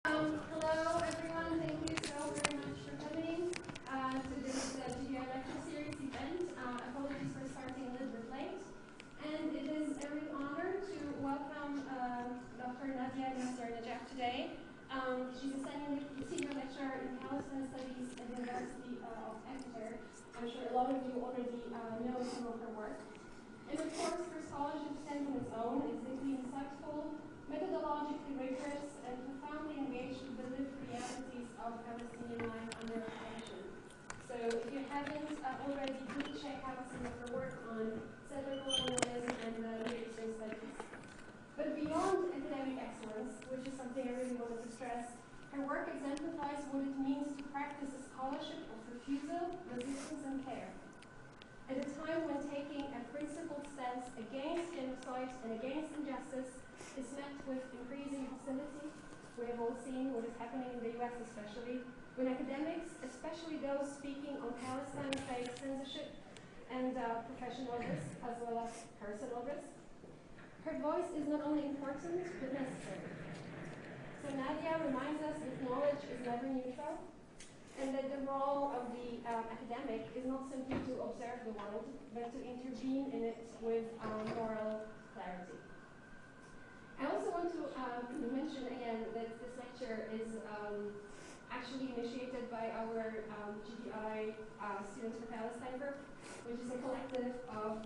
Hello everyone, thank you so very much for coming to this GDI lecture series event. Apologies for starting a little bit late. And it is a real honor to welcome Dr. Nadia Naser-Najjab today. She's a senior lecturer in Palestine Studies at the University of Exeter. I'm sure a lot of you already know some of her work. And of course, her scholarship stands on its own. It's deeply insightful, methodologically rigorous, and profoundly engaged with the lived realities of Palestinian life under occupation. So if you haven't already, please check out some of her work on settler colonialism and Middle Eastern studies. But beyond academic excellence, which is something I really wanted to stress, her work exemplifies what it means to practice a scholarship of refusal, resistance, and care. At a time when taking a principled stance against genocide and against injustice is met with increasing hostility, we have all seen what is happening in the US especially, when academics, especially those speaking on Palestine, face censorship and professional risk as well as personal risk, her voice is not only important but necessary. So Nadia reminds us that knowledge is never neutral, and that the role of the academic is not simply to observe the world, but to intervene in it with moral clarity. I also want to mention again that this lecture is actually initiated by our GDI Students for Palestine group, which is a collective of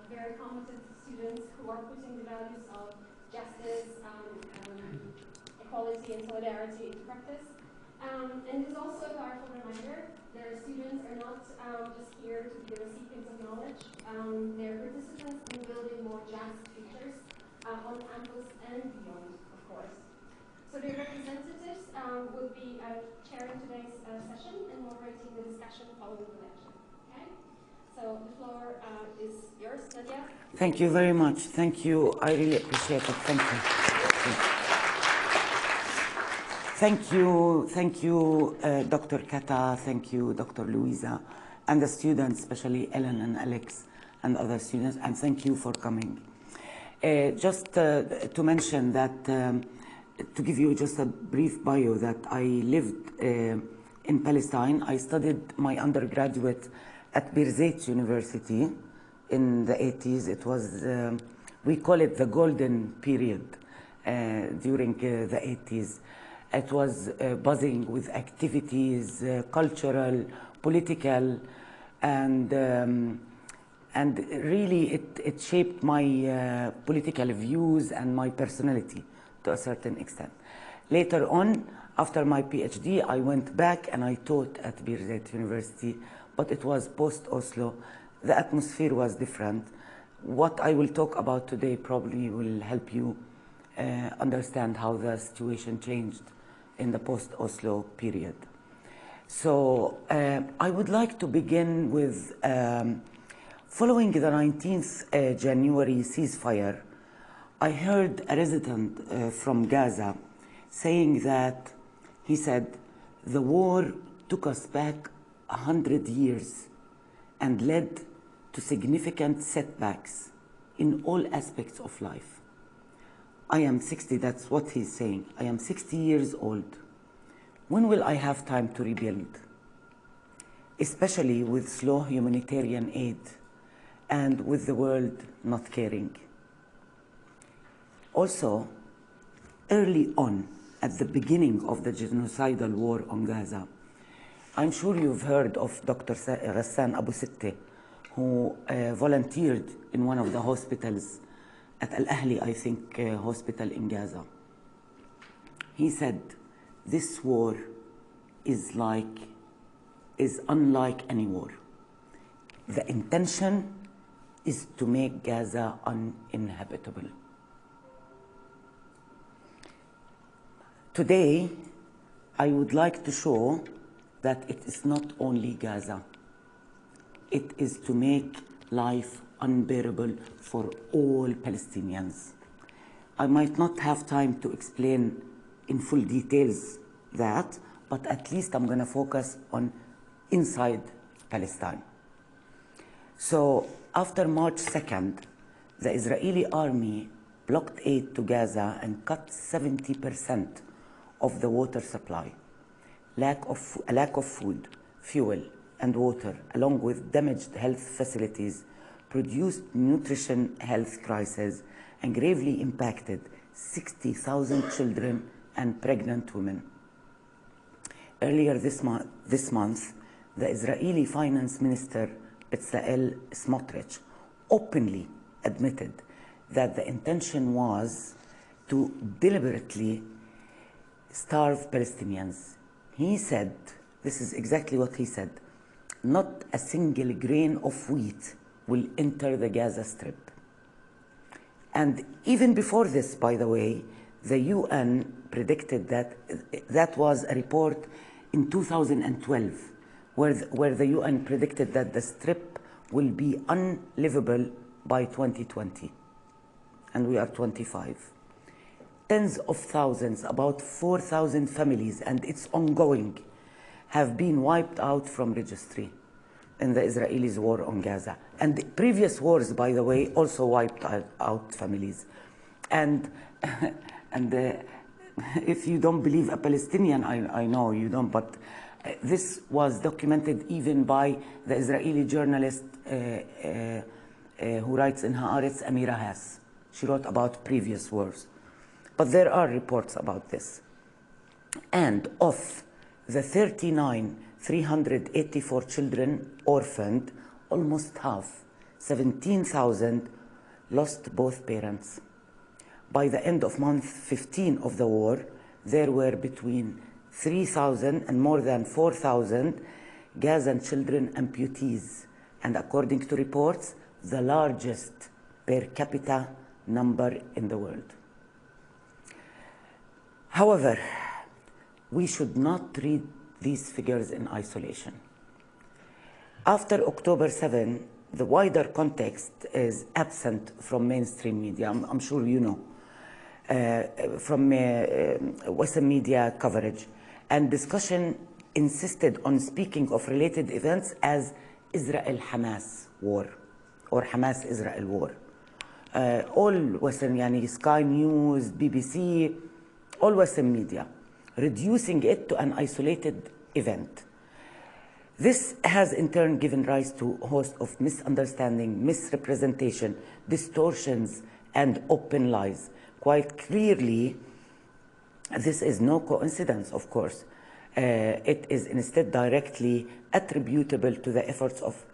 very competent students who are putting the values of justice, equality, and solidarity into practice. And it's also a powerful reminder that our students are not just here to be the recipients of knowledge. They're participants in building more just futures on campus and beyond, of course. So their representatives will be chairing today's session and moderating the discussion following the lecture. Okay? So the floor is yours, Nadia. Thank you very much. Thank you. I really appreciate it. Thank you. Thank you, Dr. Kata, thank you, Dr. Louisa, and the students, especially Ellen and Alex and other students, and thank you for coming. Just to mention that, to give you just a brief bio, that I lived in Palestine. I studied my undergraduate at Birzeit University in the 80s. It was, we call it the golden period during the 80s. It was buzzing with activities, cultural, political, and really it shaped my political views and my personality to a certain extent. Later on, after my PhD, I went back and I taught at Birzeit University, but it was post-Oslo. The atmosphere was different. What I will talk about today probably will help you understand how the situation changed in the post-Oslo period. So I would like to begin with, following the 19th January ceasefire, I heard a resident from Gaza saying that, he said, the war took us back 100 years and led to significant setbacks in all aspects of life. I am 60, that's what he's saying. I am 60 years old. When will I have time to rebuild? Especially with slow humanitarian aid and with the world not caring. Also, early on, at the beginning of the genocidal war on Gaza, I'm sure you've heard of Dr. Ghassan Abu Sitte, who volunteered in one of the hospitals at Al-Ahli, I think, hospital in Gaza. He said, this war is unlike any war. The intention is to make Gaza uninhabitable. Today, I would like to show that it is not only Gaza. It is to make life unbearable for all Palestinians. I might not have time to explain in full details that, but at least I'm going to focus on inside Palestine. So after March 2nd, the Israeli army blocked aid to Gaza and cut 70% of the water supply. A lack of food, fuel, and water, along with damaged health facilities, produced nutrition health crisis and gravely impacted 60,000 children and pregnant women. Earlier this month, the Israeli Finance Minister Bezalel Smotrich openly admitted that the intention was to deliberately starve Palestinians. He said, this is exactly what he said, not a single grain of wheat will enter the Gaza Strip. And even before this, by the way, the UN predicted that was a report in 2012, where the UN predicted that the Strip will be unlivable by 2020. And we are 25. Tens of thousands, about 4,000 families, and it's ongoing, have been wiped out from registry in the Israelis' war on Gaza. And the previous wars, by the way, also wiped out families. And if you don't believe a Palestinian, I know you don't, but this was documented even by the Israeli journalist who writes in Haaretz, Amira Hass. She wrote about previous wars. But there are reports about this. And of the 384 children orphaned, almost half, 17,000, lost both parents. By the end of month 15 of the war, there were between 3,000 and more than 4,000 Gazan children amputees, and according to reports, the largest per capita number in the world. However, we should not read these figures in isolation. After October 7, the wider context is absent from mainstream media. I'm sure you know, from Western media coverage. And discussion insisted on speaking of related events as Israel-Hamas war or Hamas-Israel war. All Western, Sky News, BBC, all Western media, reducing it to an isolated event. This has in turn given rise to a host of misunderstanding, misrepresentation, distortions, and open lies. Quite clearly, this is no coincidence, of course. It is instead directly attributable to the efforts of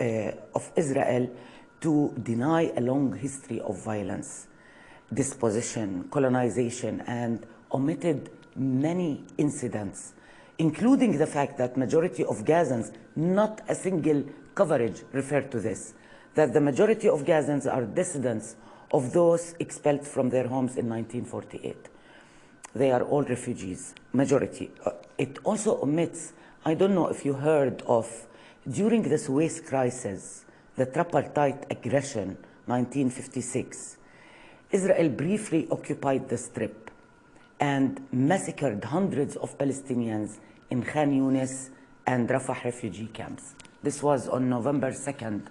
Israel to deny a long history of violence, dispossession, colonization, and omitted many incidents, including the fact that majority of Gazans, not a single coverage referred to this, that the majority of Gazans are descendants of those expelled from their homes in 1948. They are all refugees, majority. It also omits, I don't know if you heard of, during the Suez crisis, the tripartite aggression, 1956, Israel briefly occupied the Strip and massacred hundreds of Palestinians in Khan Yunis and Rafah refugee camps. This was on November 2nd,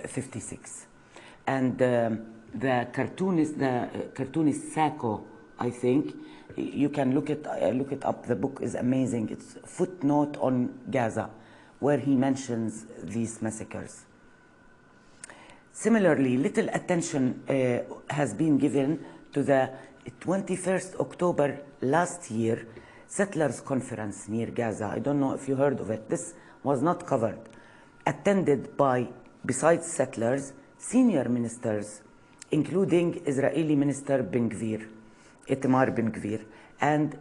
56. And the cartoonist Sacco, I think, you can look it up. The book is amazing. It's a footnote on Gaza, where he mentions these massacres. Similarly, little attention has been given to the 21st October last year settlers conference near Gaza. I don't know if you heard of it. This was not covered. Attended by, besides settlers, senior ministers, including Israeli Minister Itamar Ben-Gvir, and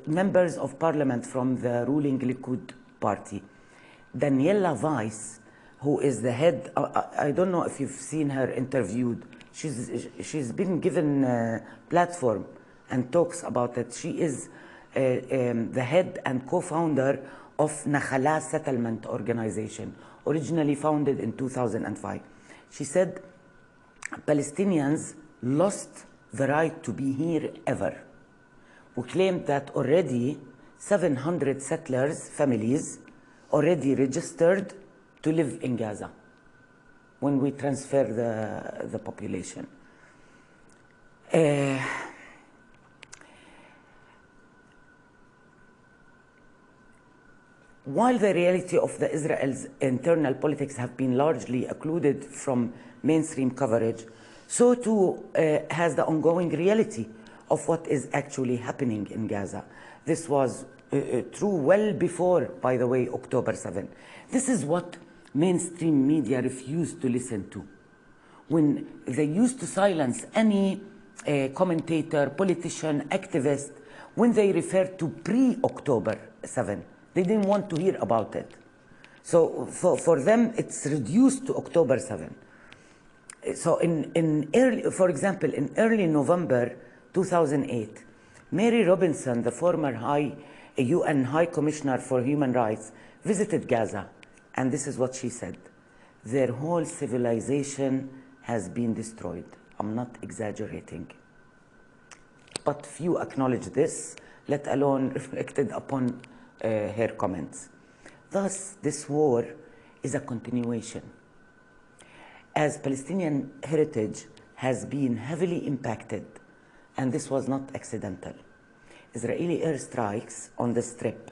members of parliament from the ruling Likud party. Daniela Weiss, who is the head, I don't know if you've seen her interviewed. She's been given a platform and talks about it. She is the head and co-founder of Nakhala Settlement Organization, originally founded in 2005. She said, Palestinians lost the right to be here ever. We claimed that already 700 settlers, families, already registered to live in Gaza when we transfer the population. while the reality of the Israel's internal politics have been largely occluded from mainstream coverage, so too has the ongoing reality of what is actually happening in Gaza. This was true well before, by the way, October 7. This is what mainstream media refused to listen to. When they used to silence any commentator, politician, activist, when they referred to pre-October 7, they didn't want to hear about it. So for them, it's reduced to October 7. So for example, in early November 2008, Mary Robinson, the former UN High Commissioner for Human Rights, visited Gaza, and this is what she said. Their whole civilization has been destroyed. I'm not exaggerating. But few acknowledge this, let alone reflected upon her comments. Thus, this war is a continuation. As Palestinian heritage has been heavily impacted, and this was not accidental. Israeli airstrikes on the Strip,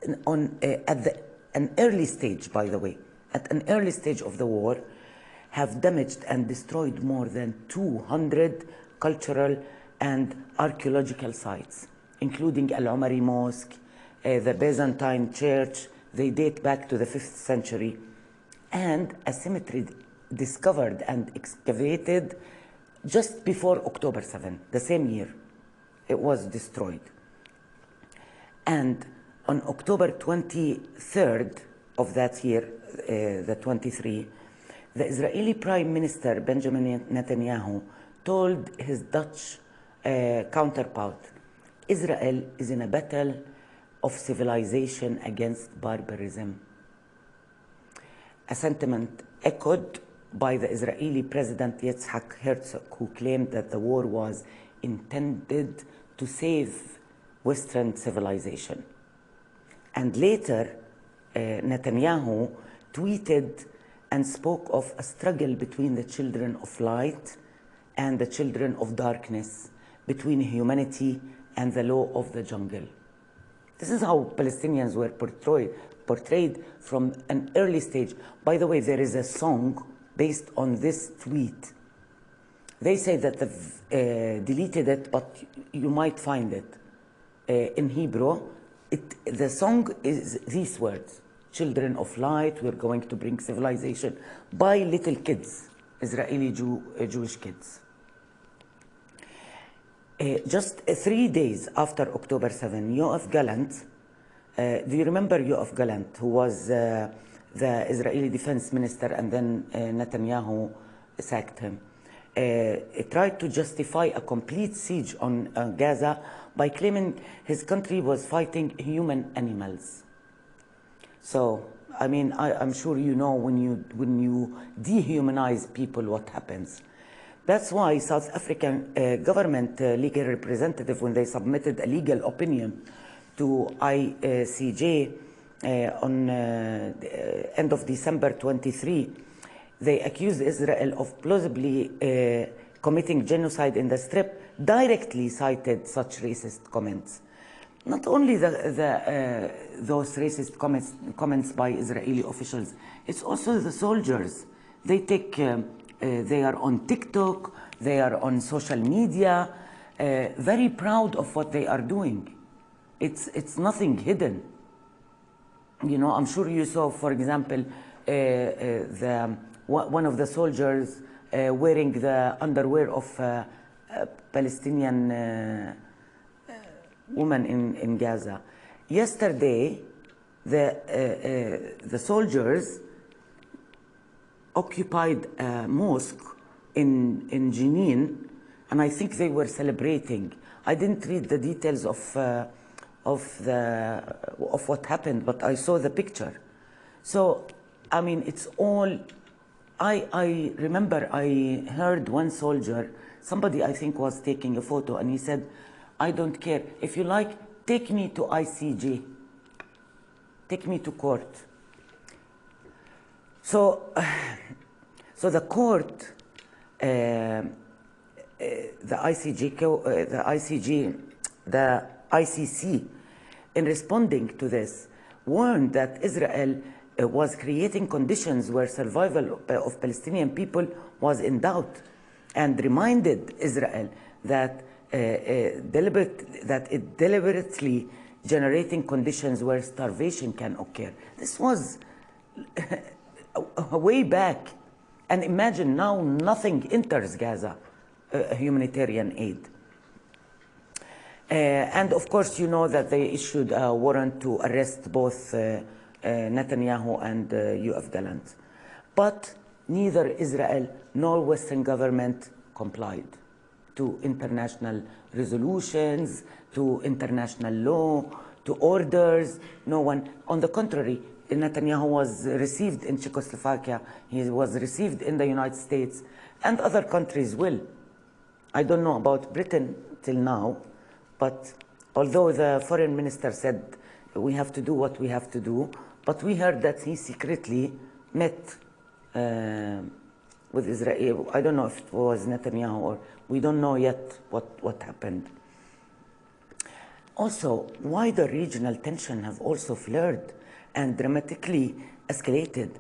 at an early stage, by the way, at an early stage of the war, have damaged and destroyed more than 200 cultural and archaeological sites, including Al-Umari Mosque, the Byzantine Church. They date back to the 5th century, and a cemetery discovered and excavated just before October 7, the same year. It was destroyed. And on October 23rd of that year, the 23, the Israeli Prime Minister Benjamin Netanyahu told his Dutch counterpart, Israel is in a battle of civilization against barbarism. A sentiment echoed by the Israeli President Yitzhak Herzog, who claimed that the war was intended to save Western civilization. And later, Netanyahu tweeted and spoke of a struggle between the children of light and the children of darkness, between humanity and the law of the jungle. This is how Palestinians were portrayed from an early stage. By the way, there is a song based on this tweet. They say that they've deleted it, but you might find it in Hebrew. The song is these words: children of light, we're going to bring civilization, by little kids, Israeli Jewish kids. Just 3 days after October 7, Yoav Gallant, do you remember Yoav Gallant, who was the Israeli defense minister, and then Netanyahu sacked him? Tried to justify a complete siege on Gaza by claiming his country was fighting human animals. So, I mean, I'm sure you know when you dehumanize people what happens. That's why South African government legal representative, when they submitted a legal opinion to ICJ on the end of December 23, they accused Israel of plausibly committing genocide in the Strip, directly cited such racist comments. Not only those racist comments by Israeli officials, it's also the soldiers. They take, they are on TikTok, they are on social media, very proud of what they are doing. It's nothing hidden. You know, I'm sure you saw, for example, one of the soldiers wearing the underwear of a Palestinian woman in Gaza. Yesterday, the soldiers occupied a mosque in Jenin, and I think they were celebrating. I didn't read the details of what happened, but I saw the picture. So, I mean, it's all. I remember I heard one soldier, somebody I think was taking a photo, and he said, I don't care. If you like, take me to ICJ. Take me to court. So the court, the ICC, in responding to this, warned that Israel was creating conditions where survival of Palestinian people was in doubt, and reminded Israel that it deliberately generating conditions where starvation can occur. This was way back. And imagine now nothing enters Gaza, humanitarian aid. And of course, you know that they issued a warrant to arrest both Netanyahu and Yoav Gallant. But neither Israel nor Western government complied to international resolutions, to international law, to orders. No one. On the contrary, Netanyahu was received in Czechoslovakia, he was received in the United States, and other countries will. I don't know about Britain till now, but although the foreign minister said we have to do what we have to do, but we heard that he secretly met with Israel. I don't know if it was Netanyahu or we don't know yet what happened. Also, wider regional tension have also flared and dramatically escalated,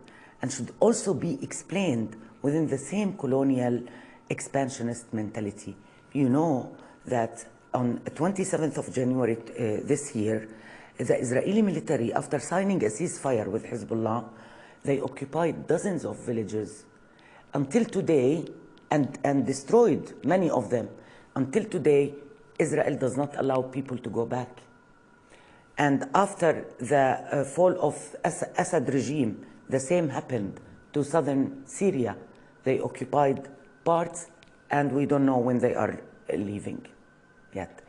and should also be explained within the same colonial expansionist mentality. You know that on 27th of January this year, the Israeli military, after signing a ceasefire with Hezbollah, they occupied dozens of villages until today and destroyed many of them. Until today, Israel does not allow people to go back. And after the fall of Assad regime, the same happened to southern Syria. They occupied parts, and we don't know when they are leaving yet.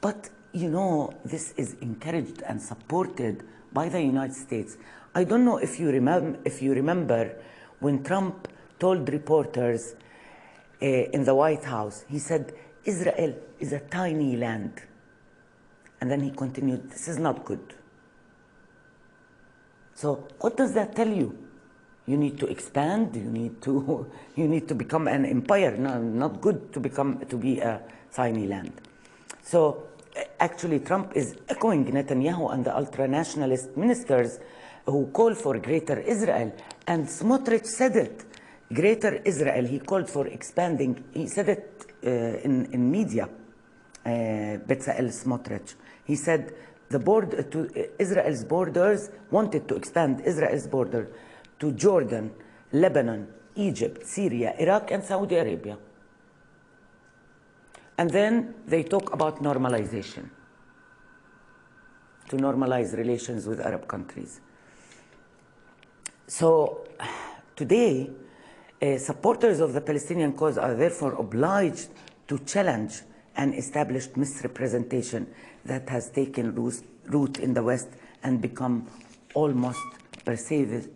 But you know, this is encouraged and supported by the United States. I don't know if you remember when Trump told reporters in the White House, he said, Israel is a tiny land. And then he continued, this is not good. So what does that tell you? You need to expand, you need to become an empire. No, not good to be a tiny land. So actually Trump is echoing Netanyahu and the ultra-nationalist ministers who call for greater Israel. And Smotrich said it, greater Israel. He called for expanding, he said it in media, Bezalel Smotrich. He said Israel's borders, wanted to expand Israel's border to Jordan, Lebanon, Egypt, Syria, Iraq, and Saudi Arabia. And then they talk about normalization, to normalize relations with Arab countries. So today, supporters of the Palestinian cause are therefore obliged to challenge an established misrepresentation that has taken root in the West and become almost pervasive.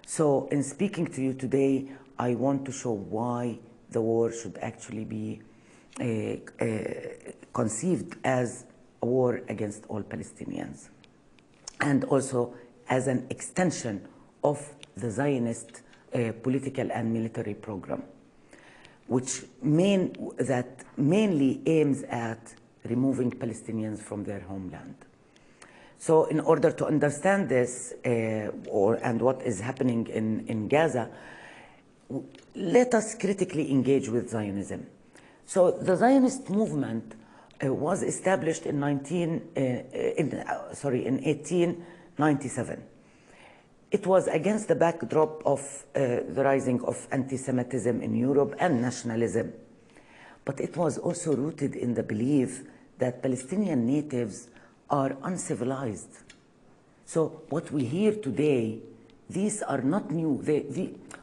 So in speaking to you today, I want to show why the war should actually be conceived as a war against all Palestinians, and also as an extension of the Zionist political and military program, which mainly aims at removing Palestinians from their homeland. So in order to understand this and what is happening in Gaza, let us critically engage with Zionism. So the Zionist movement was established in 1897. It was against the backdrop of the rising of anti-Semitism in Europe and nationalism. But it was also rooted in the belief that Palestinian natives are uncivilized. So what we hear today, these are not new.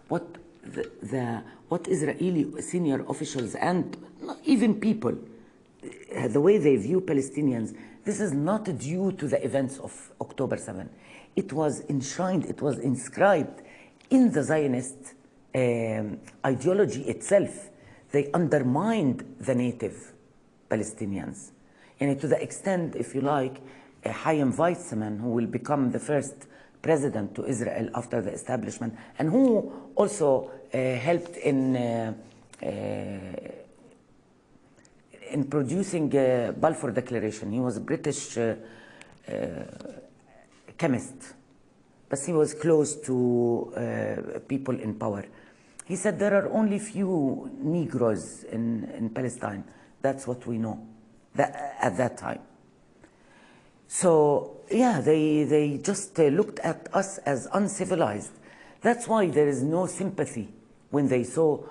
What Israeli senior officials and even people, the way they view Palestinians, this is not due to the events of October 7. It was enshrined, it was inscribed in the Zionist ideology itself. They undermined the native Palestinians. And to the extent, if you like, Chaim Weizmann, who will become the first president to Israel after the establishment, and who also helped in in producing Balfour Declaration. He was a British chemist, but he was close to people in power. He said there are only few Negroes in Palestine. That's what we know at that time. So yeah, they just looked at us as uncivilized. That's why there is no sympathy when they show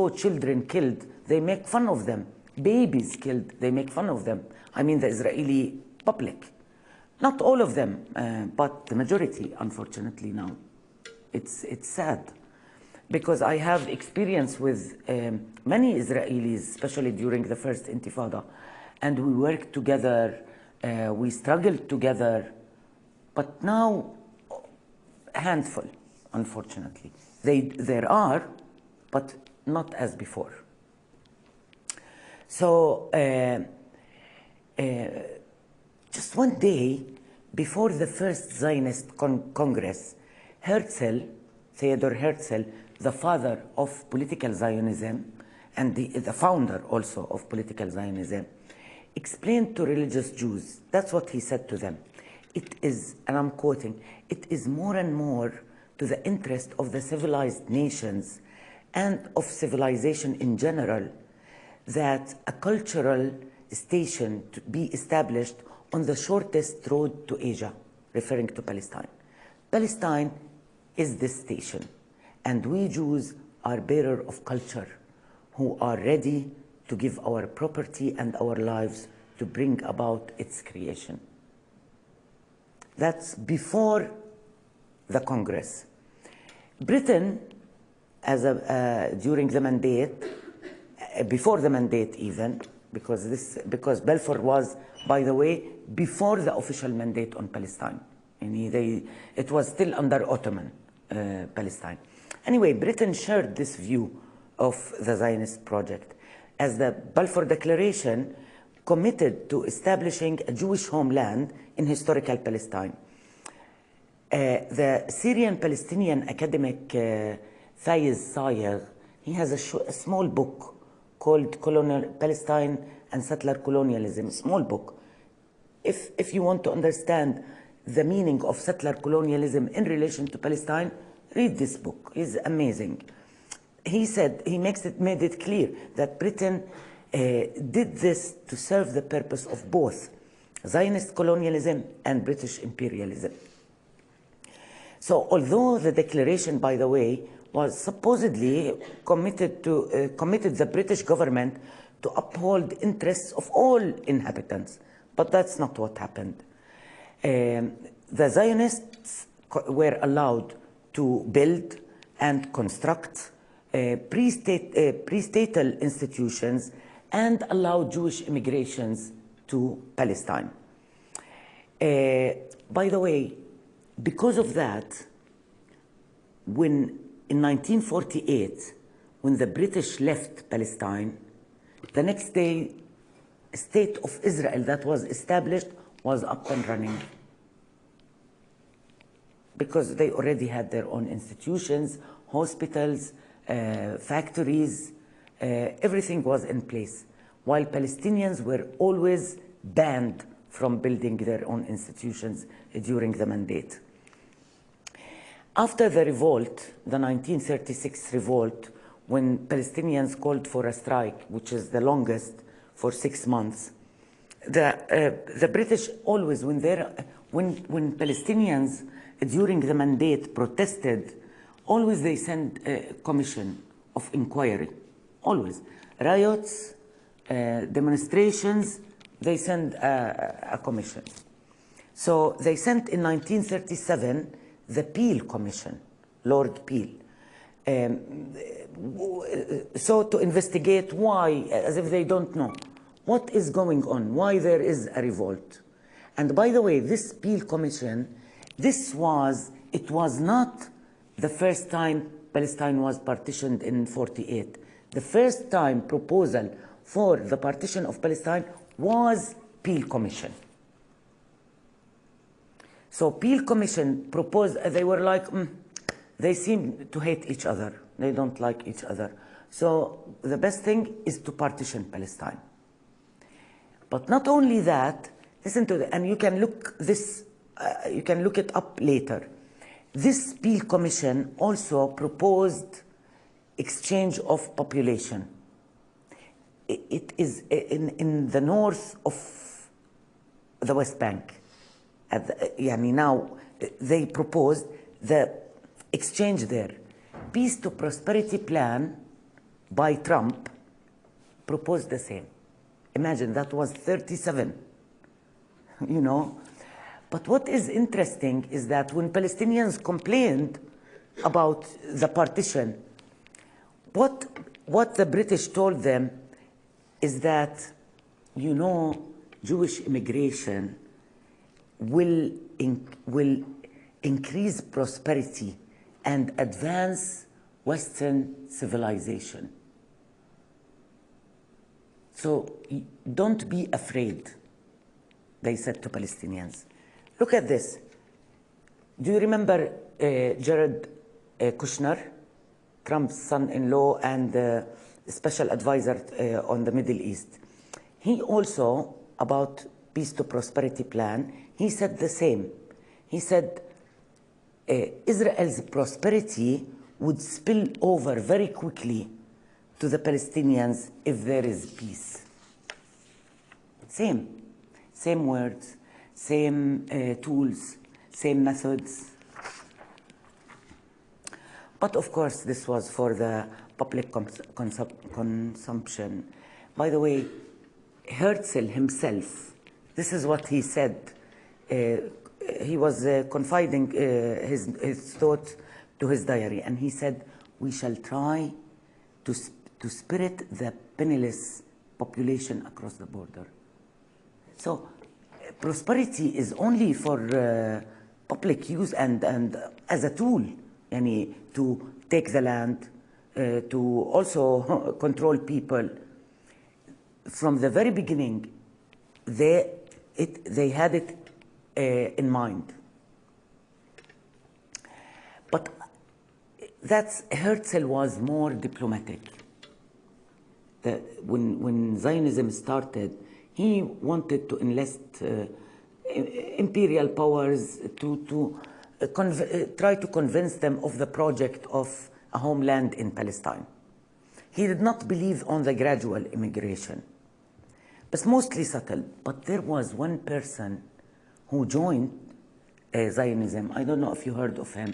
children killed. They make fun of them. Babies killed, they make fun of them. I mean the Israeli public. Not all of them, but the majority, unfortunately now. It's sad. Because I have experience with many Israelis, especially during the first Intifada, and we worked together, we struggled together, but now, a handful, unfortunately. There are, but not as before. So, just one day, before the first Zionist Congress, Theodor Herzl, the father of political Zionism and the founder also of political Zionism, explained to religious Jews, that's what he said to them, it is, and I'm quoting, it is more and more to the interest of the civilized nations and of civilization in general that a cultural station to be established on the shortest road to Asia, referring to Palestine. Palestine is this station. And we Jews are bearer of culture who are ready to give our property and our lives to bring about its creation. That's before the Congress. Britain, during the mandate, before the mandate even, because Balfour was, by the way, before the official mandate on Palestine. It was still under Ottoman Palestine. Anyway, Britain shared this view of the Zionist project, as the Balfour Declaration committed to establishing a Jewish homeland in historical Palestine. The Syrian-Palestinian academic Faiz Sayegh, he has a small book called Palestine and Settler Colonialism, small book. If you want to understand the meaning of settler colonialism in relation to Palestine, read this book. It's amazing. He said, made it clear that Britain did this to serve the purpose of both Zionist colonialism and British imperialism. So although the declaration, by the way, was supposedly committed the British government to uphold interests of all inhabitants, but that's not what happened. The Zionists were allowed to build and construct pre-statal institutions and allow Jewish immigrations to Palestine. By the way, because of that, in 1948, when the British left Palestine, the next day, a state of Israel that was established was up and running, because they already had their own institutions, hospitals, factories, everything was in place, while Palestinians were always banned from building their own institutions during the mandate. After the revolt, the 1936 revolt, when Palestinians called for a strike, which is the longest, for 6 months, the British always, when Palestinians during the mandate protested, always they send a commission of inquiry, always. Riots, demonstrations, they send a commission. So they sent in 1937 the Peel Commission, Lord Peel. So to investigate why, as if they don't know, what is going on, why there is a revolt. And by the way, this Peel Commission, it was not the first time Palestine was partitioned in 48. The first time proposal for the partition of Palestine was Peel Commission. So Peel Commission proposed, they were like, they seem to hate each other. They don't like each other. So the best thing is to partition Palestine. But not only that, listen to the, and you can look this, you can look it up later. This Peel Commission also proposed exchange of population. It is in the north of the West Bank. Now they proposed the exchange there. Peace to Prosperity Plan by Trump proposed the same. Imagine, that was 37, you know. But what is interesting is that when Palestinians complained about the partition, what the British told them is that, you know, Jewish immigration will increase prosperity and advance Western civilization. So don't be afraid, they said to Palestinians. Look at this. Do you remember Jared Kushner, Trump's son-in-law and special advisor on the Middle East? He also, about Peace to Prosperity Plan, he said the same. He said Israel's prosperity would spill over very quickly to the Palestinians if there is peace. Same words, same tools, same methods. But of course, this was for the public consumption. By the way, Herzl himself, this is what he said. He was confiding his thoughts to his diary, and he said, "We shall try to spirit the penniless population across the border." So prosperity is only for public use and as a tool, to take the land, to also control people. From the very beginning, they had it in mind. But Herzl was more diplomatic. When Zionism started, he wanted to enlist imperial powers to try to convince them of the project of a homeland in Palestine. He did not believe on the gradual immigration, but mostly subtle. But there was one person who joined Zionism. I don't know if you heard of him.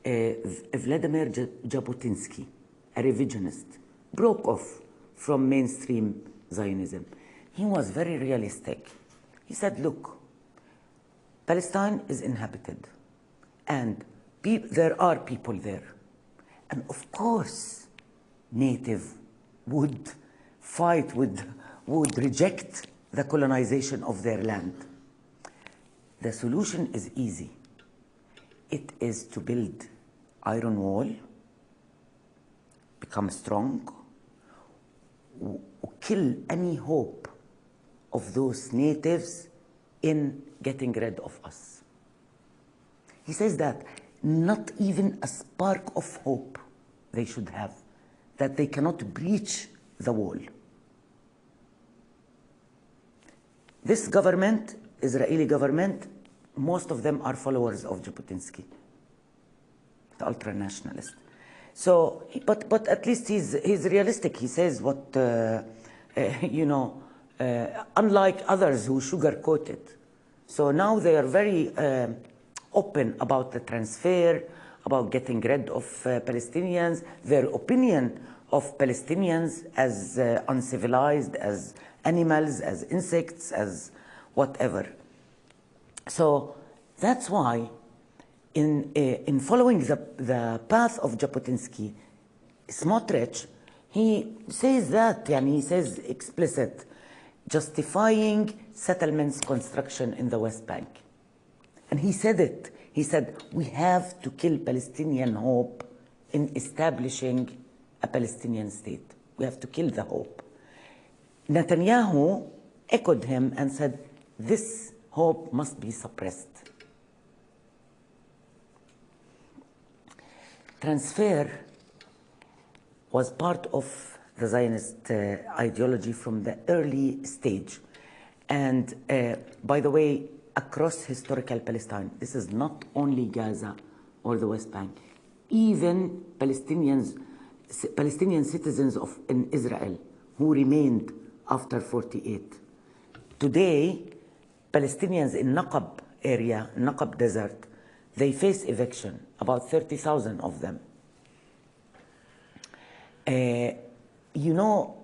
Vladimir Jabotinsky, a revisionist, broke off from mainstream Zionism. He was very realistic. He said, look, Palestine is inhabited, and there are people there. And of course, native would fight, would reject the colonization of their land. The solution is easy. It is to build iron wall, become strong, kill any hope of those natives in getting rid of us. He says that not even a spark of hope they should have, that they cannot breach the wall. This government, Israeli government, most of them are followers of Jabotinsky, the ultra-nationalist. So, but at least he's realistic. He says what, unlike others who sugarcoat it. So now they are very open about the transfer, about getting rid of Palestinians, their opinion of Palestinians as uncivilized, as animals, as insects, as whatever. So that's why in following the path of Jabotinsky, Smotrich, he says that, he says explicit, justifying settlements construction in the West Bank. And he said it. He said, we have to kill Palestinian hope in establishing a Palestinian state. We have to kill the hope. Netanyahu echoed him and said, this hope must be suppressed. Transfer was part of the Zionist ideology from the early stage. And by the way, across historical Palestine, this is not only Gaza or the West Bank, even Palestinian citizens in Israel who remained after 48. Today, Palestinians in Naqab area, Naqab Desert, they face eviction, about 30,000 of them. You know,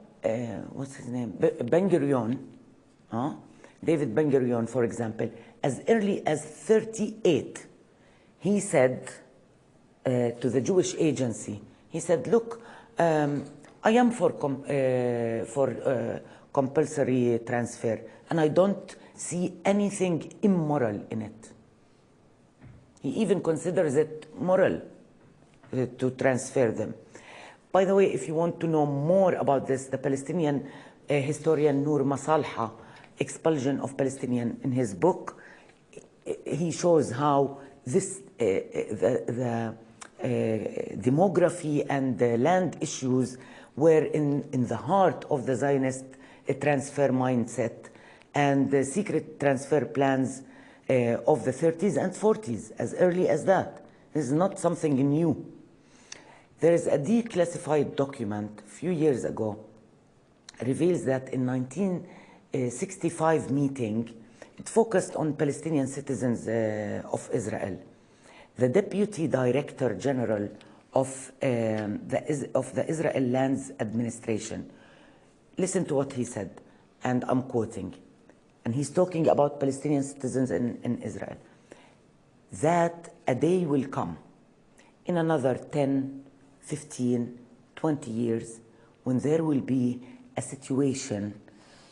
what's his name? Ben-Gurion, David Ben-Gurion, for example, as early as 38, he said to the Jewish agency, he said, look, I am for compulsory transfer, and I don't see anything immoral in it. He even considers it moral to transfer them. By the way, if you want to know more about this, the Palestinian historian Noor Masalha, Expulsion of Palestinian, in his book, he shows how this, the demography and the land issues were in the heart of the Zionist transfer mindset and the secret transfer plans of the 30s and 40s, as early as that. This is not something new. There is a declassified document a few years ago reveals that in 1965 meeting, it focused on Palestinian citizens of Israel. The Deputy Director General of the Israel Lands Administration, listen to what he said, and I'm quoting, and he's talking about Palestinian citizens in Israel, that a day will come in another 10, 15, 20 years when there will be a situation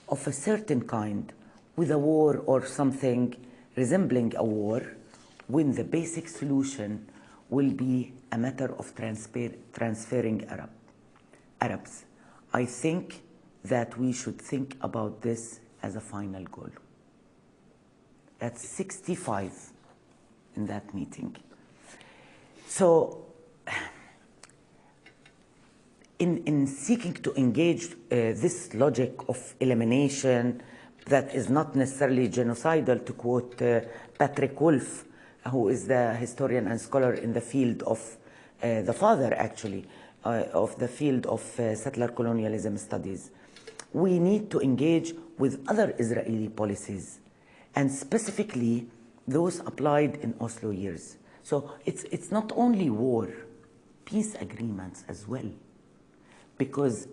of a certain kind with a war or something resembling a war, when the basic solution will be a matter of transferring Arabs. I think that we should think about this as a final goal. That's 65 in that meeting. So in seeking to engage this logic of elimination that is not necessarily genocidal, to quote Patrick Wolf, who is the historian and scholar in the field of the father, actually, of the field of settler colonialism studies, we need to engage with other Israeli policies, and specifically those applied in Oslo years. So it's not only war, peace agreements as well. Because,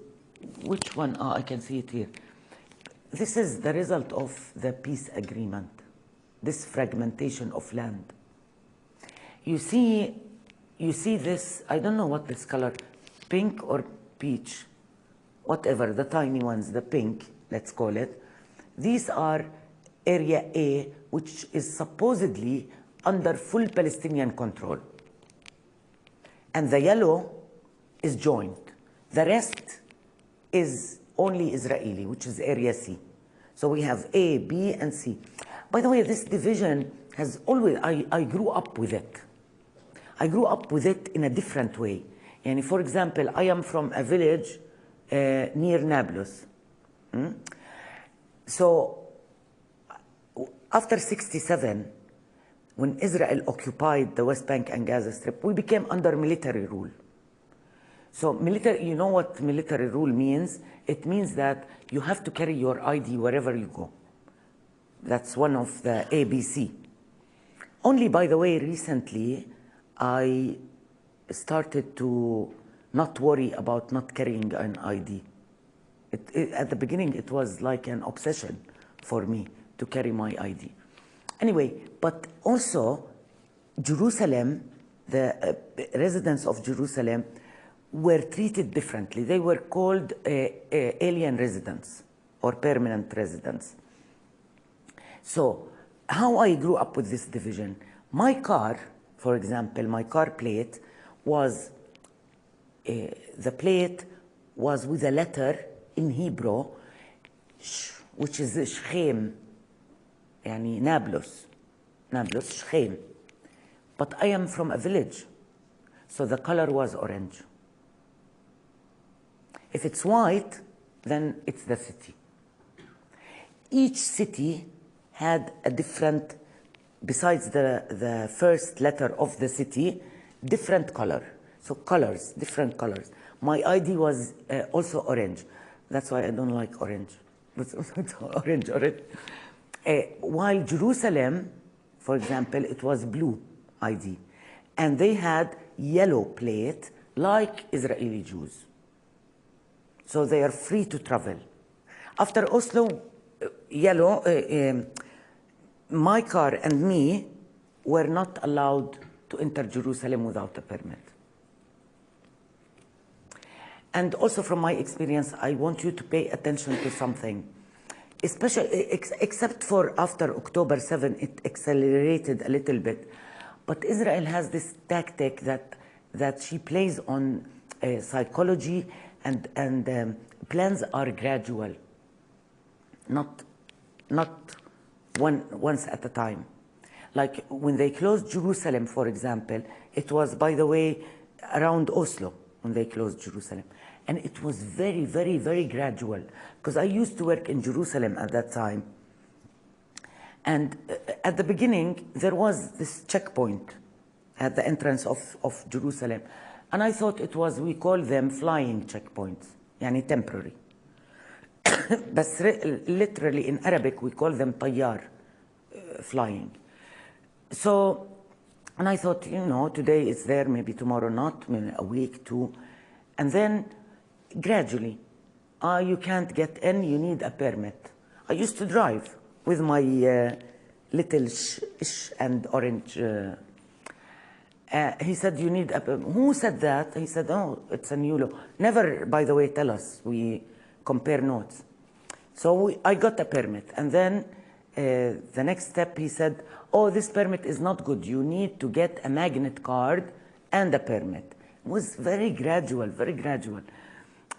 which one? I can see it here. This is the result of the peace agreement, this fragmentation of land. You see this, I don't know what this color, pink or peach, whatever, the tiny ones, the pink, let's call it. These are Area A, which is supposedly under full Palestinian control. And the yellow is joint. The rest is only Israeli, which is Area C. So we have A, B, and C. By the way, this division has always, I grew up with it. I grew up with it in a different way. And for example, I am from a village near Nablus. So after 67, when Israel occupied the West Bank and Gaza Strip, we became under military rule. So military, you know what military rule means? It means that you have to carry your ID wherever you go. That's one of the ABC. Only, by the way, recently, I started to not worry about not carrying an ID. At the beginning, it was like an obsession for me to carry my ID. Anyway, but also, Jerusalem, the residents of Jerusalem were treated differently. They were called alien residents or permanent residents. So how I grew up with this division, my car, for example, my car plate was, the plate was with a letter in Hebrew, which is Shechem, يعني Nablus, Shechem. But I am from a village, so the color was orange. If it's white, then it's the city. Each city had a different, besides the first letter of the city, different color. So colors, different colors. My ID was also orange. That's why I don't like orange. It's orange. While Jerusalem, for example, it was blue ID. And they had yellow plate like Israeli Jews. So they are free to travel. After Oslo, my car and me were not allowed to enter Jerusalem without a permit. And also from my experience, I want you to pay attention to something. Especially, except for after October 7, it accelerated a little bit. But Israel has this tactic that she plays on psychology, and plans are gradual, not once at a time. Like when they closed Jerusalem, for example, it was, by the way, around Oslo when they closed Jerusalem. And it was very, very, very gradual, because I used to work in Jerusalem at that time. And at the beginning, there was this checkpoint at the entrance of Jerusalem. And I thought it was, we call them flying checkpoints, yani temporary. But literally in Arabic, we call them tayyar, flying. So, and I thought, you know, today it's there, maybe tomorrow not, maybe a week, two. And then gradually, you can't get in, you need a permit. I used to drive with my little ish and orange. He said, you need a permit. Who said that? He said, oh, it's a new law. Never, by the way, tell us. We compare notes. So I got a permit. And then the next step, he said, oh, this permit is not good. You need to get a magnet card and a permit. It was very gradual, very gradual.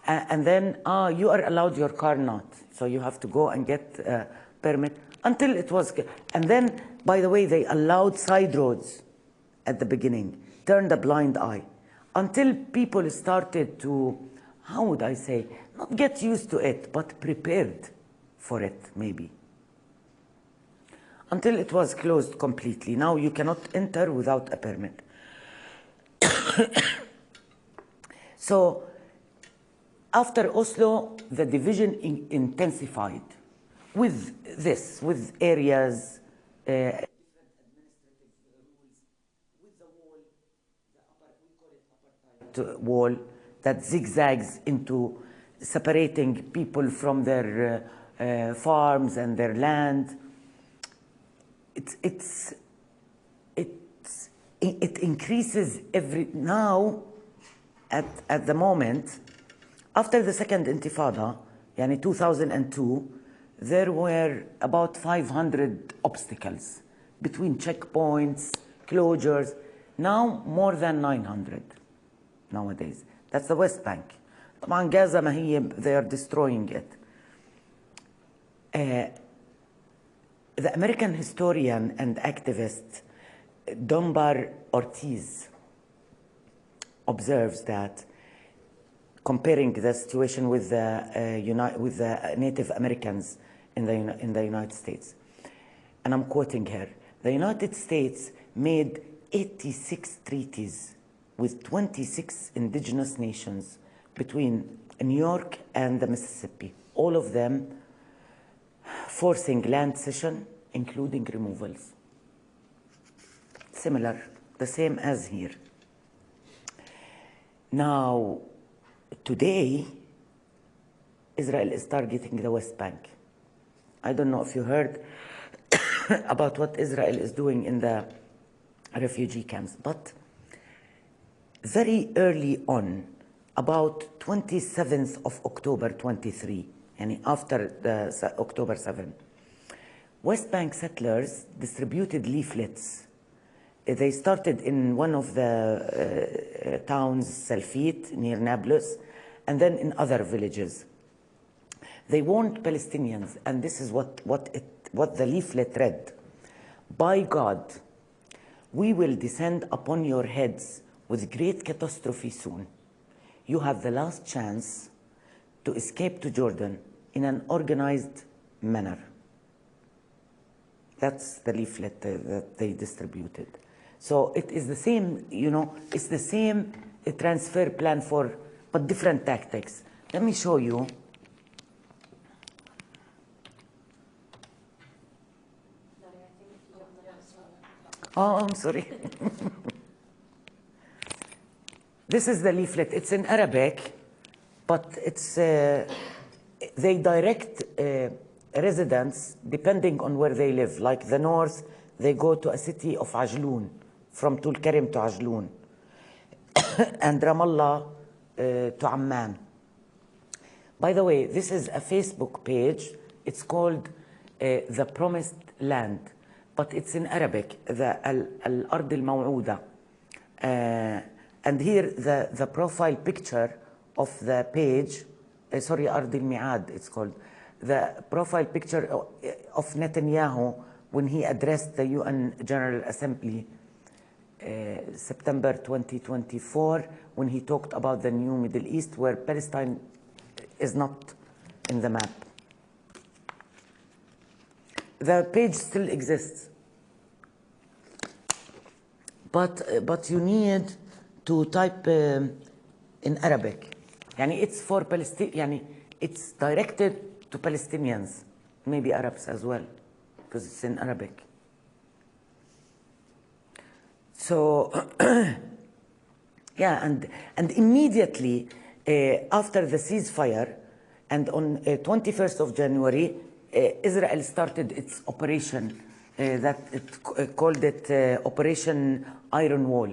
And then, you are allowed, your car not. So you have to go and get a permit until it was. And then, by the way, they allowed side roads at the beginning, turned a blind eye, until people started to, how would I say, not get used to it, but prepared for it, maybe. Until it was closed completely. Now you cannot enter without a permit. So, after Oslo, the division intensified with this, with areas, different administrative rules, with the wall, we call it apartheid wall, that zigzags into separating people from their farms and their land. It increases now, at the moment. After the second Intifada, yani 2002, there were about 500 obstacles between checkpoints, closures. Now more than 900 nowadays. That's the West Bank. طبعا Gaza ما هي, they are destroying it. The American historian and activist Dunbar Ortiz observes that, comparing the situation with the Native Americans in the United States. And I'm quoting her. The United States made 86 treaties with 26 indigenous nations between New York and the Mississippi, all of them forcing land cession, including removals. Similar, the same as here. Now, today, Israel is targeting the West Bank. I don't know if you heard about what Israel is doing in the refugee camps, but very early on, about 27th of October 23, and after the October 7, West Bank settlers distributed leaflets. They started in one of the towns, Salfit, near Nablus, and then in other villages. They warned Palestinians, and this is what the leaflet read. By God, we will descend upon your heads with great catastrophe soon. You have the last chance to escape to Jordan in an organized manner. That's the leaflet that they distributed. So it is the same, you know, it's the same transfer plan but different tactics. Let me show you. Oh, I'm sorry. This is the leaflet. It's in Arabic, but it's they direct residents depending on where they live. Like the north, they go to a city of Ajloun, from Tulkarim to Ajloun, and Ramallah to Amman. By the way, this is a Facebook page. It's called The Promised Land, but it's in Arabic, the Al-Ard al-Maw'uda. And here, the profile picture of the page, sorry, Ard al-Mi'ad, it's called. The profile picture of Netanyahu when he addressed the UN General Assembly September 2024, when he talked about the new Middle East, where Palestine is not in the map. The page still exists, but you need to type in Arabic. Yani it's for Palestine. Yani it's directed to Palestinians, maybe Arabs as well, because it's in Arabic. So yeah, and immediately after the ceasefire, and on 21st of January, Israel started its operation that it called it Operation Iron Wall.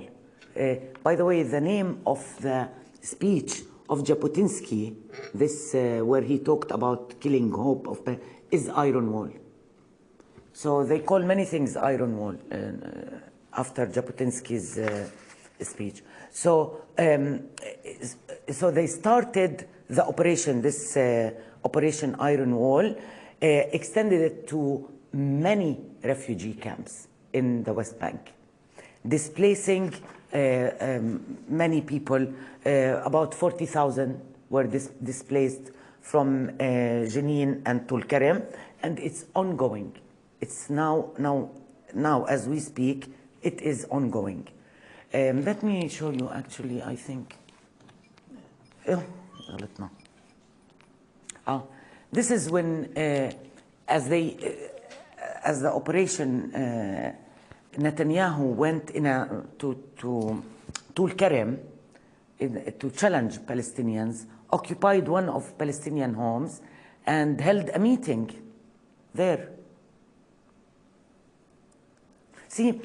By the way, the name of the speech of Jabotinsky, this where he talked about killing hope of is Iron Wall. So they call many things Iron Wall after Jabotinsky's speech. So so they started the operation, this Operation Iron Wall, extended it to many refugee camps in the West Bank, displacing many people. About 40,000 were displaced from Jenin and Tulkarem, and it's ongoing. It's now as we speak, it is ongoing. Let me show you, actually, I think. This is when, as the operation, Netanyahu went to Tulkarem to challenge Palestinians, occupied one of Palestinian homes, and held a meeting there. See,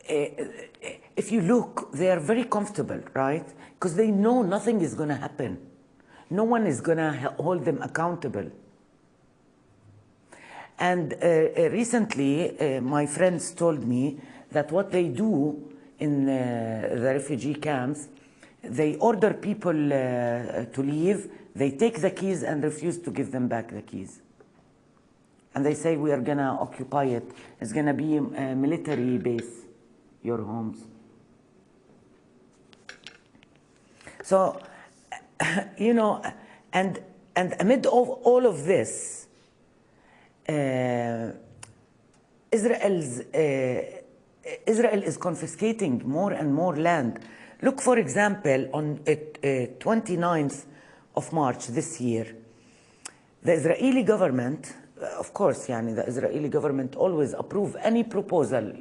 if you look, they are very comfortable, right? Because they know nothing is going to happen. No one is going to hold them accountable. And recently, my friends told me that what they do in the refugee camps, they order people to leave, they take the keys and refuse to give them back the keys. And they say, we are going to occupy it. It's going to be a military base, your homes. So, you know, and amid all of this, Israel is confiscating more and more land. Look, for example, on 29th of March this year, the Israeli government, of course, the Israeli government always approve any proposal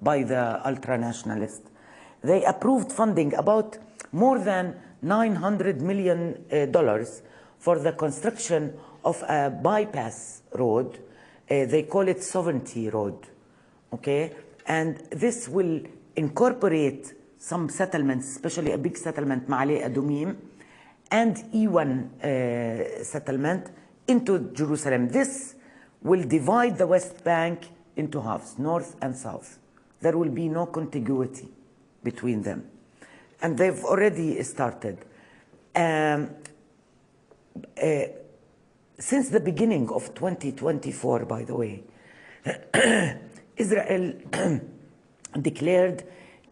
by the ultra-nationalists. They approved funding about more than $900 million for the construction of a bypass road. They call it Sovereignty Road, okay? And this will incorporate some settlements, especially a big settlement, Ma'ale Adumim, and E1 settlement into Jerusalem. This will divide the West Bank into halves, north and south. There will be no contiguity between them. And they've already started. Since the beginning of 2024, by the way, Israel declared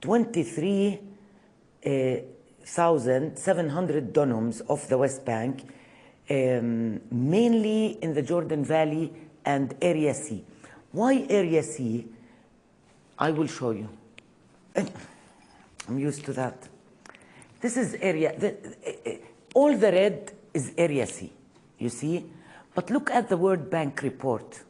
23,700 dunums of the West Bank mainly in the Jordan Valley and Area C. Why Area C? I will show you. I'm used to that. This is all the red is Area C, you see? But look at the World Bank report.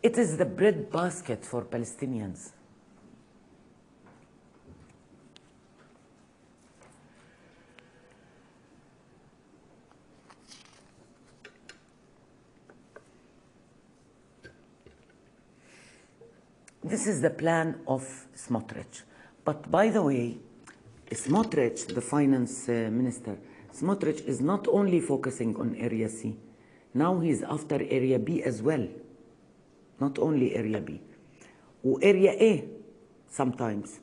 It is the breadbasket for Palestinians. This is the plan of Smotrich. But by the way, Smotrich, the finance minister, Smotrich is not only focusing on Area C. Now he's after Area B as well. Not only Area B. Or Area A, sometimes.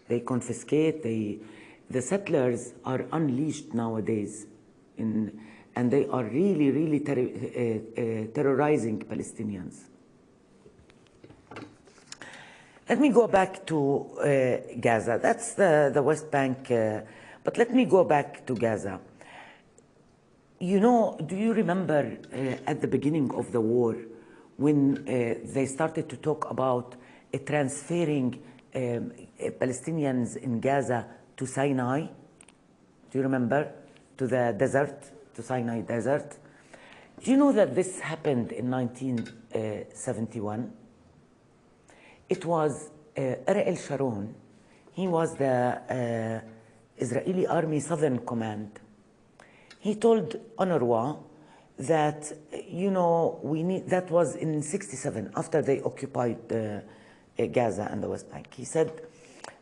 They confiscate, the settlers are unleashed nowadays. And they are really, really terrorizing Palestinians. Let me go back to Gaza. That's the West Bank, but let me go back to Gaza. You know, do you remember at the beginning of the war when they started to talk about transferring Palestinians in Gaza to Sinai? Do you remember? To the desert, to Sinai desert? Do you know that this happened in 1971? It was Ariel Sharon. He was the Israeli Army Southern Command. He told UNRWA that, you know, that was in 67, after they occupied Gaza and the West Bank. He said,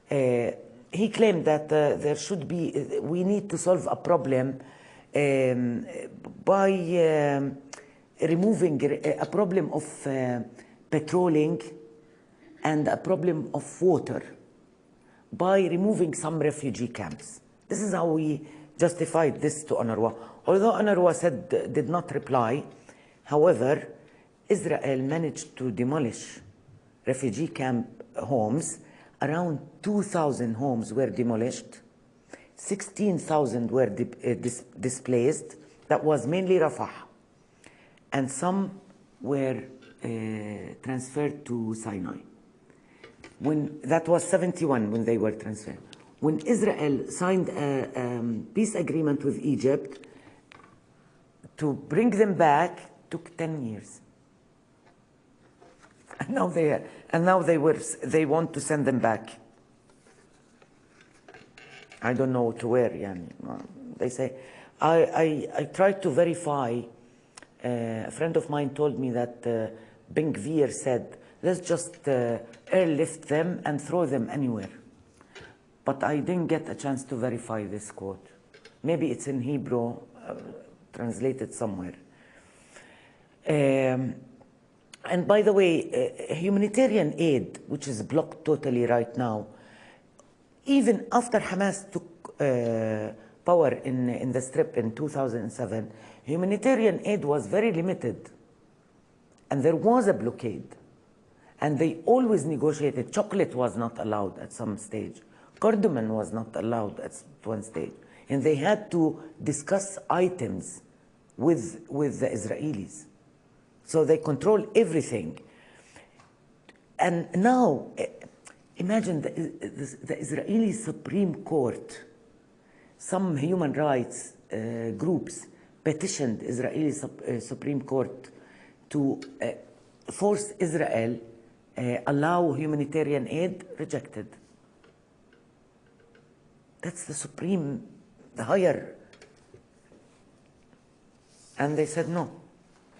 he claimed that there should be, we need to solve a problem by removing a problem of patrolling and a problem of water by removing some refugee camps. This is how we justified this to UNRWA. Although UNRWA said, did not reply, however, Israel managed to demolish refugee camp homes. Around 2,000 homes were demolished. 16,000 were displaced. That was mainly Rafah. And some were transferred to Sinai. That was 71 when they were transferred. When Israel signed a peace agreement with Egypt, to bring them back took 10 years. And now they want to send them back. I don't know to where, yani. They say, I tried to verify. A friend of mine told me that Ben Gvir said, let's just airlift them and throw them anywhere. But I didn't get a chance to verify this quote. Maybe it's in Hebrew, translated somewhere. And by the way, humanitarian aid, which is blocked totally right now, even after Hamas took power in the Strip in 2007, humanitarian aid was very limited. And there was a blockade. And they always negotiated. Chocolate was not allowed at some stage. Cardamom was not allowed at one stage. And they had to discuss items with the Israelis. So they control everything. And now, imagine the Israeli Supreme Court, some human rights groups petitioned Israeli Supreme Court to force Israel allow humanitarian aid, rejected. That's the supreme, the higher. And they said, no,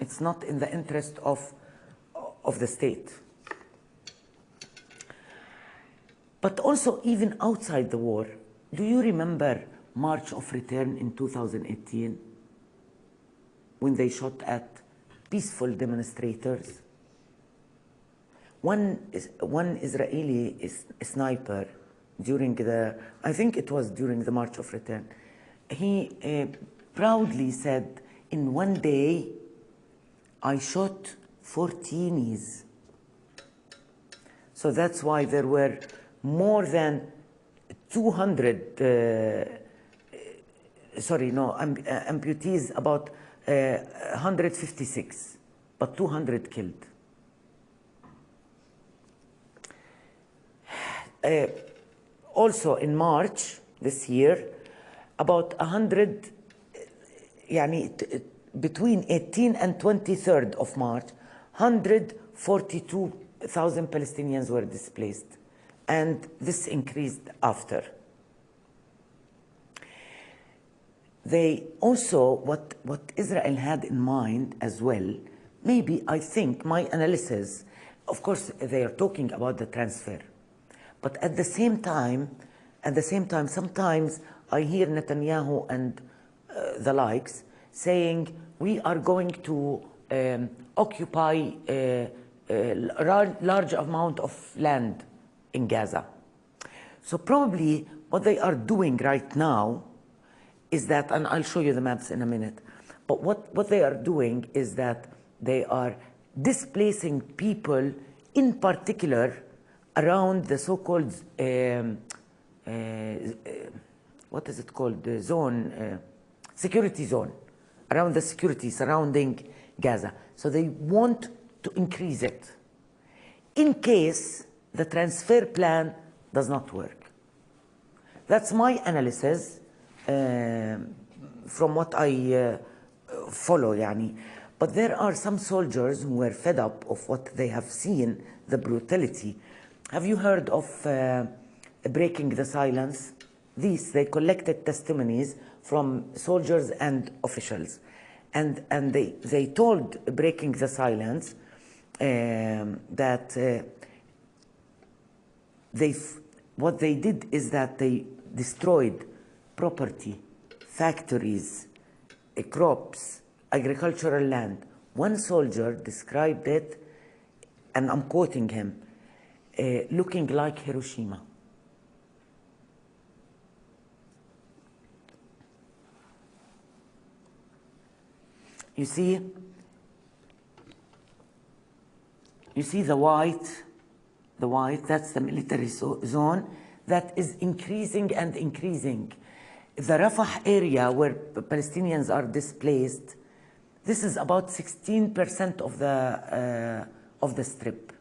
it's not in the interest of the state. But also, even outside the war, do you remember March of Return in 2018? When they shot at peaceful demonstrators? One Israeli sniper during I think it was during the March of Return, he proudly said, in one day, I shot 4 teenies. So that's why there were more than 200, amputees, about 156, but 200 killed. Also in March this year, about 100, between 18 and 23rd of March, 142,000 Palestinians were displaced, and this increased after. They also, what Israel had in mind as well, maybe, I think, my analysis, of course, they are talking about the transfer. But at the same time, sometimes I hear Netanyahu and the likes saying, we are going to occupy a large amount of land in Gaza. So probably what they are doing right now is that, and I'll show you the maps in a minute, but what they are doing is that they are displacing people, in particular, around the so-called, what is it called, the zone, security zone, around the security surrounding Gaza. So they want to increase it in case the transfer plan does not work. That's my analysis from what I follow, yani. But there are some soldiers who were fed up of what they have seen, the brutality. Have you heard of breaking the silence? They collected testimonies from soldiers and officials. And they told breaking the silence that what they did is that they destroyed property, factories, crops, agricultural land. One soldier described it, and I'm quoting him, looking like Hiroshima. You see the white, that's the military zone that is increasing and increasing. The Rafah area where Palestinians are displaced, this is about 16% of the strip.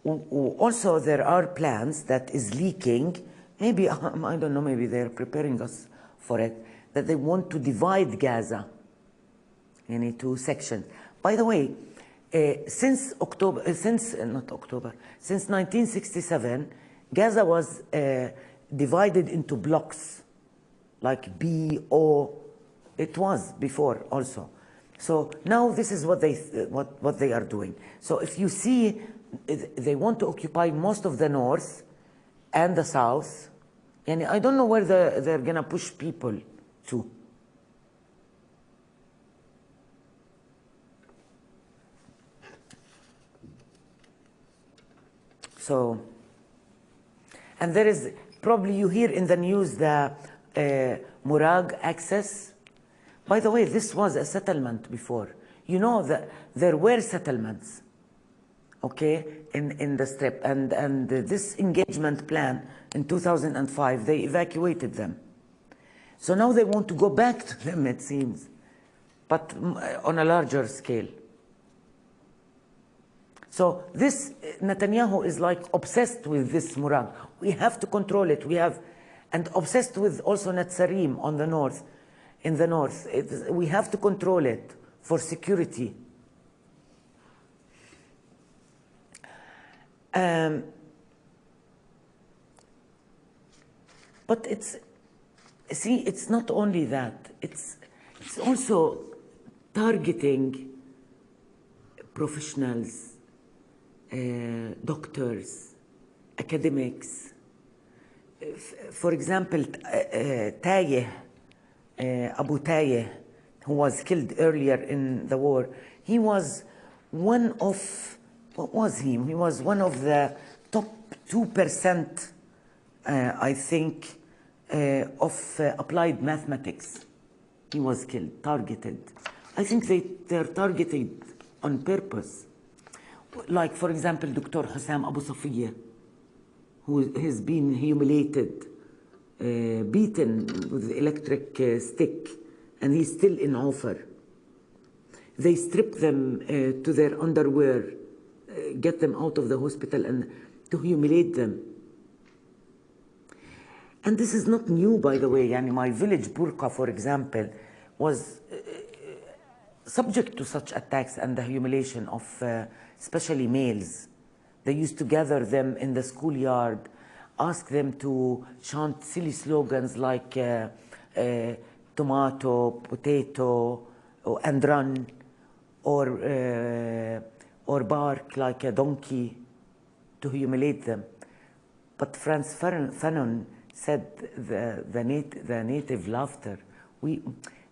Also, there are plans that is leaking, maybe, I don't know, maybe they're preparing us for it, that they want to divide Gaza in two sections. By the way, since 1967, Gaza was divided into blocks, like B, O. It was before also. So now this is what they are doing. So if you see, they want to occupy most of the north and the south. And I don't know where they're gonna push people to. So, and there is, probably you hear in the news the Murag access. By the way, this was a settlement before. You know that there were settlements, okay, in the strip. And this engagement plan in 2005, they evacuated them. So now they want to go back to them, it seems, but on a larger scale. So this, Netanyahu is like obsessed with this Murag. We have to control it. And obsessed with also Netzarim on the north, in the north. We have to control it for security. But it's not only that. It's also targeting professionals, doctors, academics. For example, Abu Tayeh, who was killed earlier in the war, he was one of, what was he? He was one of the top 2%, I think, of applied mathematics. He was killed, targeted. I think they're targeted on purpose. Like, for example, Dr. Hussam Abu Safiyyah. who has been humiliated, beaten with electric stick, and he's still in offer. They strip them to their underwear, get them out of the hospital, and to humiliate them. And this is not new, by the way. Yani my village, Burqa, for example, was subject to such attacks and the humiliation of especially males. They used to gather them in the schoolyard, ask them to chant silly slogans like tomato, potato, and run, or bark like a donkey, to humiliate them. But Franz Fanon said the native laughter. We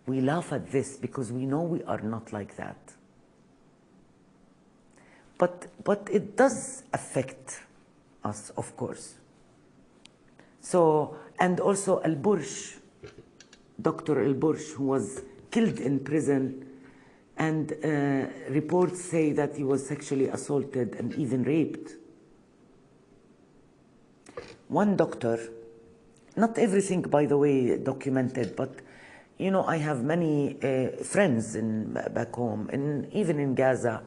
laugh at this because we know we are not like that. But it does affect us, of course. So, and also Al-Bursh, Dr. Al-Bursh, who was killed in prison, and reports say that he was sexually assaulted and even raped. One doctor, not everything, by the way, documented, but you know, I have many friends back home, even in Gaza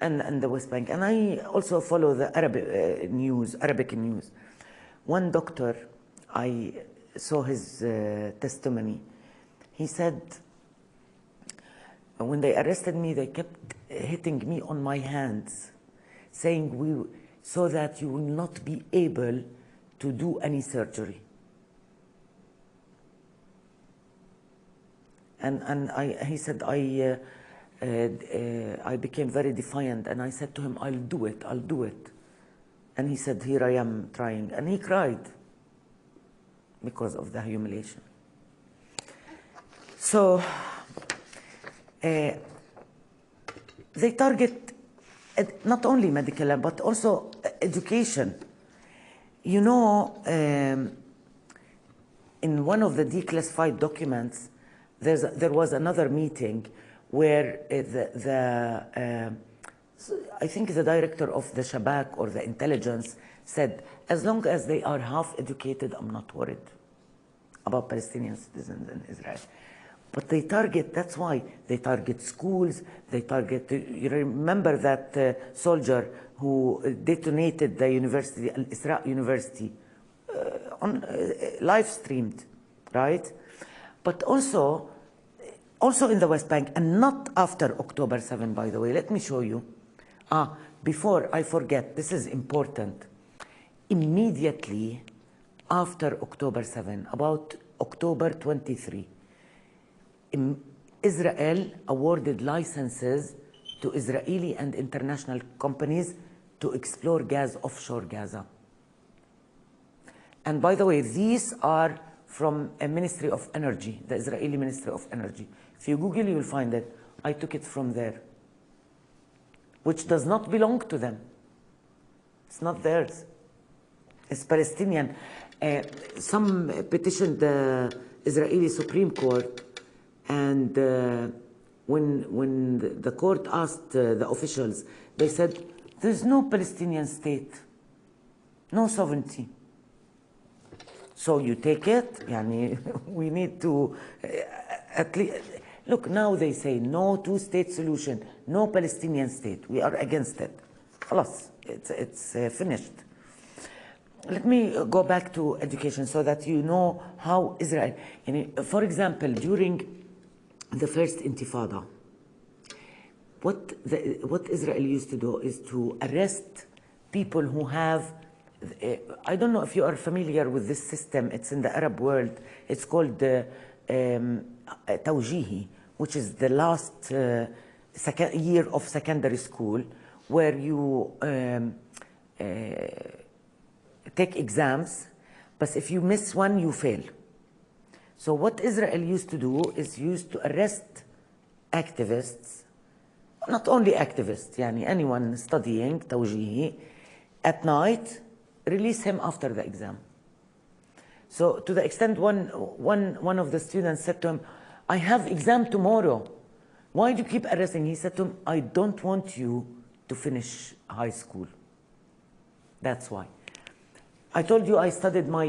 and the West Bank, and I also follow the Arabic news. One doctor, I saw his testimony. He said, when they arrested me, they kept hitting me on my hands, saying, so that you will not be able to do any surgery. And he said, I became very defiant, and I said to him, I'll do it. And he said, here I am trying. And he cried because of the humiliation. So they target not only medical, but also education. You know, in one of the declassified documents, there was another meeting where I think the director of the Shabak or the intelligence said, as long as they are half educated, I'm not worried about Palestinian citizens in Israel. But they target, that's why they target schools, they target, you remember that soldier who detonated the university, Al-Isra University, live streamed, right? But also in the West Bank, and not after October 7, by the way. Let me show you. Before I forget, this is important. Immediately after October 7, about October 23, Israel awarded licenses to Israeli and international companies to explore gas offshore Gaza. And by the way, these are from a Ministry of Energy, the Israeli Ministry of Energy. If you Google, you will find it. I took it from there, which does not belong to them. It's not theirs. It's Palestinian. Some petitioned the Israeli Supreme Court, and when the court asked the officials, they said, there's no Palestinian state, no sovereignty. So you take it, yani, we need to at least, look, now they say no two-state solution, no Palestinian state. We are against it. Khalas, it's finished. Let me go back to education so that you know how Israel, for example, during the first Intifada, what Israel used to do is to arrest people who have, I don't know if you are familiar with this system. It's in the Arab world. It's called Tawjihi, which is the last year of secondary school, where you take exams, but if you miss one, you fail. So what Israel used to do is used to arrest activists, not only activists, yani anyone studying Tawjihi, at night, release him after the exam. So to the extent one of the students said to him, I have exam tomorrow. Why do you keep arresting? He said to him, I don't want you to finish high school. That's why. I told you I studied my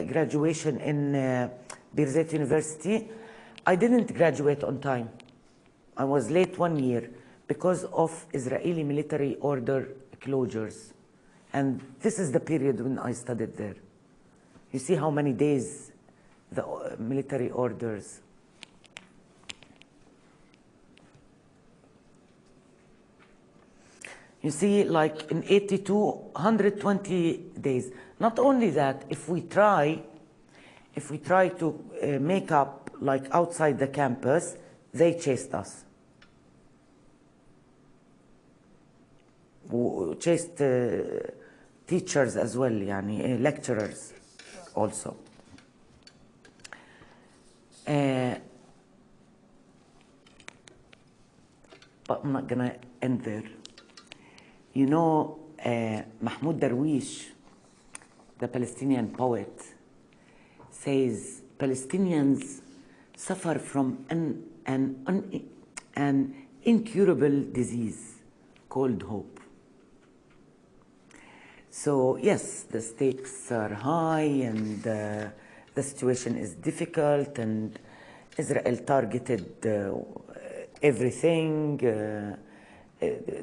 graduation in Birzeit University. I didn't graduate on time. I was late 1 year because of Israeli military order closures. And this is the period when I studied there. You see how many days the military orders. You see, like in 82, 120 days. Not only that, if we try to make up like outside the campus, they chased us. Chased teachers as well, yani, lecturers also. But I'm not gonna end there. You know, Mahmoud Darwish, the Palestinian poet, says Palestinians suffer from an incurable disease called hope. So yes, the stakes are high and the situation is difficult, and Israel targeted everything,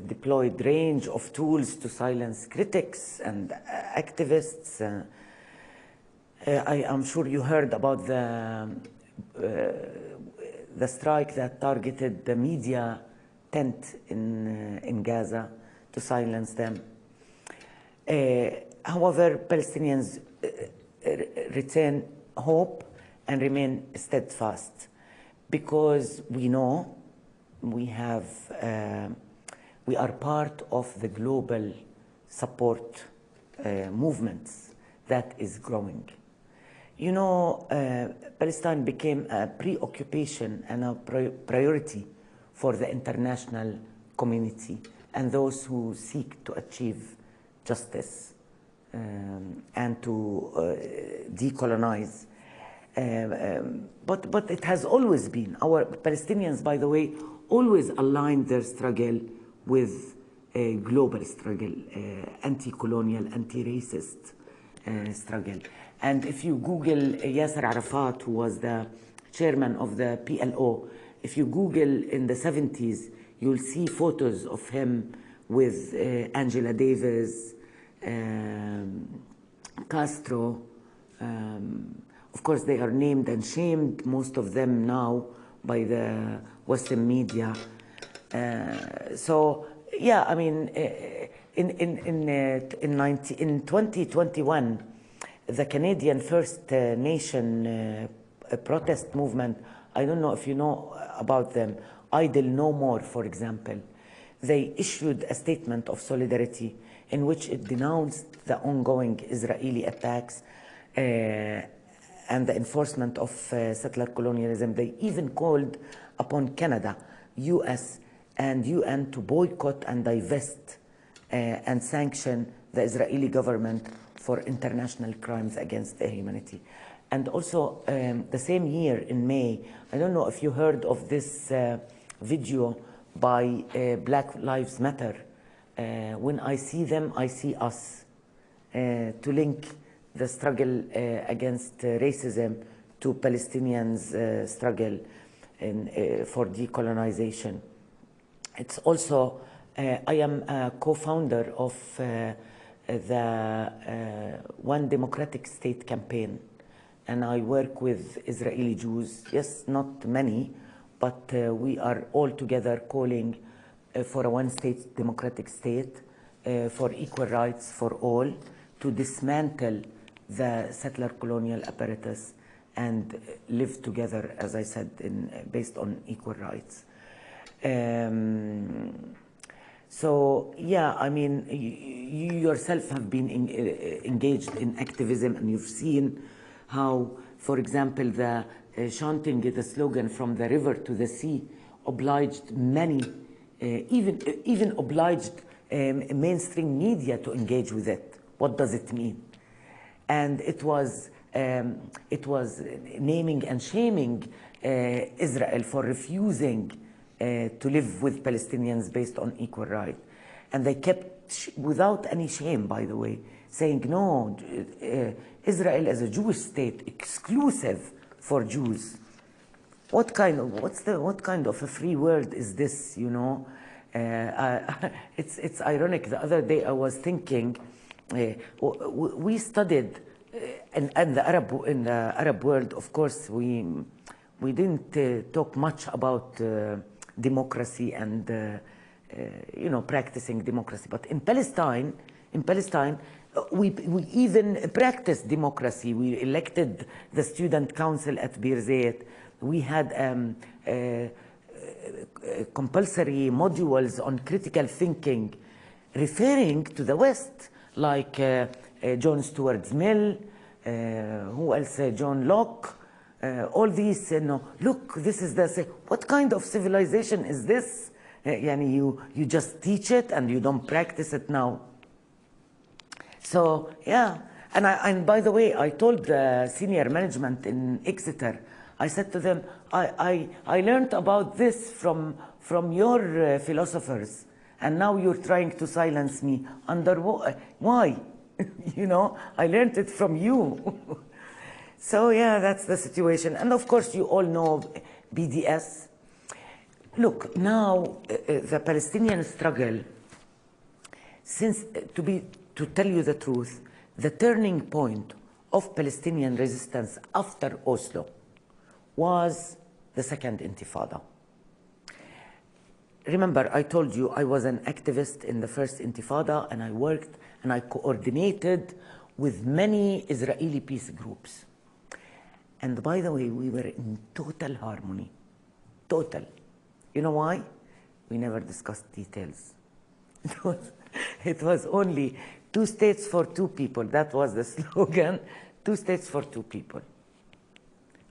deployed range of tools to silence critics and activists. I am sure you heard about the strike that targeted the media tent in Gaza to silence them. However, Palestinians retain hope and remain steadfast because we know we are part of the global support movements that is growing. You know, Palestine became a preoccupation and a priority for the international community and those who seek to achieve justice and to decolonize. But it has always been, our Palestinians, by the way, always aligned their struggle with a global struggle, anti-colonial, anti-racist struggle. And if you Google Yasser Arafat, who was the chairman of the PLO, if you Google in the 70s, you'll see photos of him with Angela Davis, Castro. Of course, they are named and shamed, most of them now, by the Western media. So, yeah, I mean, in 2021, the Canadian First Nation protest movement, I don't know if you know about them, Idle No More, for example. They issued a statement of solidarity in which it denounced the ongoing Israeli attacks and the enforcement of settler colonialism. They even called upon Canada, US, and UN to boycott and divest and sanction the Israeli government for international crimes against humanity. And also, the same year in May, I don't know if you heard of this video by Black Lives Matter. When I see them, I see us, to link the struggle against racism to Palestinians' struggle for decolonization. It's also, I am a co-founder of the One Democratic State campaign, and I work with Israeli Jews, yes, not many, but we are all together calling for a one-state democratic state, for equal rights for all, to dismantle the settler colonial apparatus and live together, as I said, based on equal rights. So, yeah, I mean, you yourself have been engaged in activism, and you've seen how, for example, the chanting the slogan "From the river to the sea" obliged many, even obliged mainstream media to engage with it. What does it mean? And it was naming and shaming Israel for refusing to live with Palestinians based on equal rights. And they kept without any shame, by the way, saying, no, Israel as a Jewish state, exclusive for Jews. What kind of a free world is this, you know? It's ironic. The other day I was thinking, we studied in the Arab world, of course, we didn't talk much about democracy and you know, practicing democracy. But in Palestine, we even practiced democracy. We elected the student council at Birzeit. We had compulsory modules on critical thinking, referring to the West, like John Stuart Mill, who else? John Locke. All these, look, this is what kind of civilization is this? You just teach it and you don't practice it now. So yeah, and by the way, I told the senior management in Exeter, I said to them, I learned about this from your philosophers, and now you're trying to silence me. Why? You know, I learned it from you. So yeah, that's the situation. And of course, you all know BDS. Look, now the Palestinian struggle, to tell you the truth, the turning point of Palestinian resistance after Oslo was the Second Intifada. Remember, I told you I was an activist in the First Intifada, and I worked and I coordinated with many Israeli peace groups. And by the way, we were in total harmony. Total. You know why? We never discussed details. It was only 2 states for 2 people. That was the slogan. 2 states for 2 people.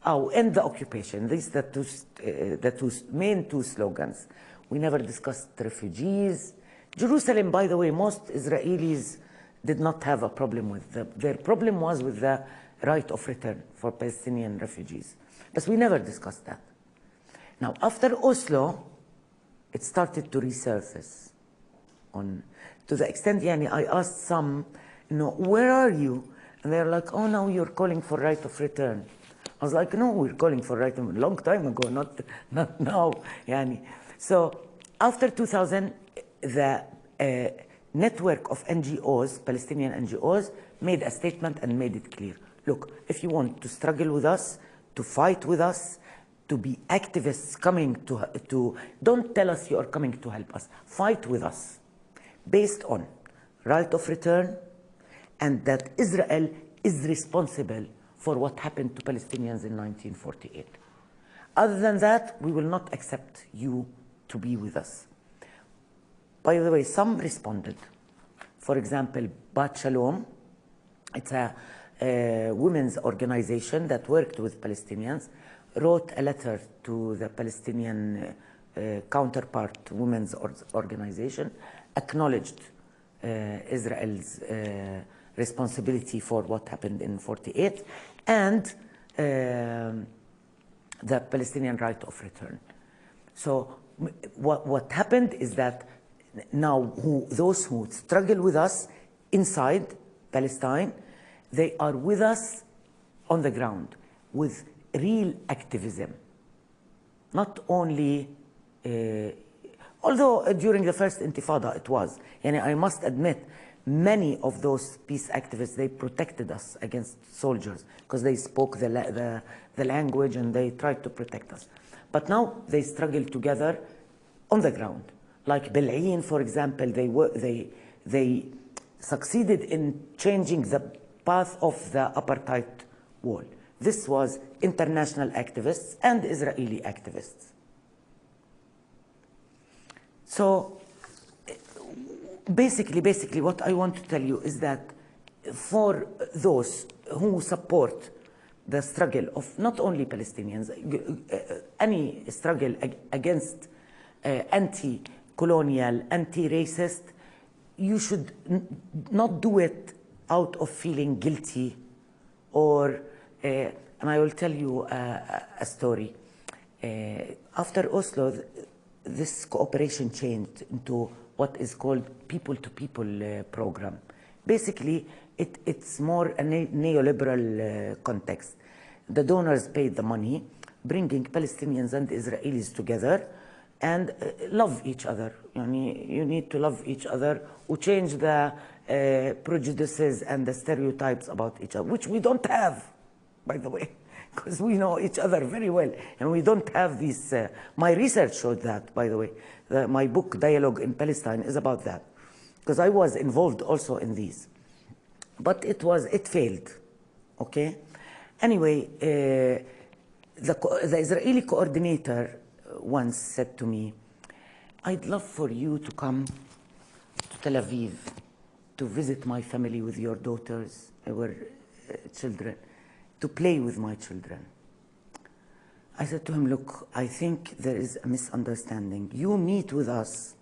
Oh, and the occupation. These are the main 2 slogans. We never discussed refugees. Jerusalem, by the way, most Israelis did not have a problem with. Their problem was with the right of return for Palestinian refugees. But we never discussed that. Now, after Oslo, it started to resurface. To the extent, I asked some, where are you? And they're like, oh, no, you're calling for right of return. I was like, no, we're calling for right of return a long time ago, not now. So after 2000, the network of NGOs, Palestinian NGOs, made a statement and made it clear. Look, if you want to struggle with us, to fight with us, to be activists coming to don't tell us you are coming to help us. Fight with us based on right of return and that Israel is responsible for what happened to Palestinians in 1948. Other than that, we will not accept you to be with us. By the way, some responded. For example, Bat Shalom, it's a women's organization that worked with Palestinians, wrote a letter to the Palestinian counterpart women's organization, acknowledged Israel's responsibility for what happened in 48 and the Palestinian right of return. So what happened is that now those who struggle with us inside Palestine, they are with us on the ground with real activism. Not only, although during the first Intifada it was, I must admit, many of those peace activists, they protected us against soldiers because they spoke the language and they tried to protect us. But now they struggle together on the ground. Like Bil'in, for example, they succeeded in changing the path of the apartheid wall. This was international activists and Israeli activists. So basically what I want to tell you is that for those who support the struggle of not only Palestinians, any struggle against anti-colonial, anti-racist, you should not do it out of feeling guilty or, and I will tell you a story. After Oslo, this cooperation changed into what is called people-to-people program. Basically, it's more a neoliberal context. The donors paid the money, bringing Palestinians and Israelis together and love each other. You need to love each other, or change the prejudices and the stereotypes about each other, which we don't have, by the way, because we know each other very well, and we don't have these. My research showed that, by the way. My book, Dialogue in Palestine, is about that, because I was involved also in these. But it failed, okay? Anyway, the Israeli coordinator once said to me, I'd love for you to come to Tel Aviv to visit my family with your daughters, our children, to play with my children. I said to him, look, I think there is a misunderstanding. You meet with us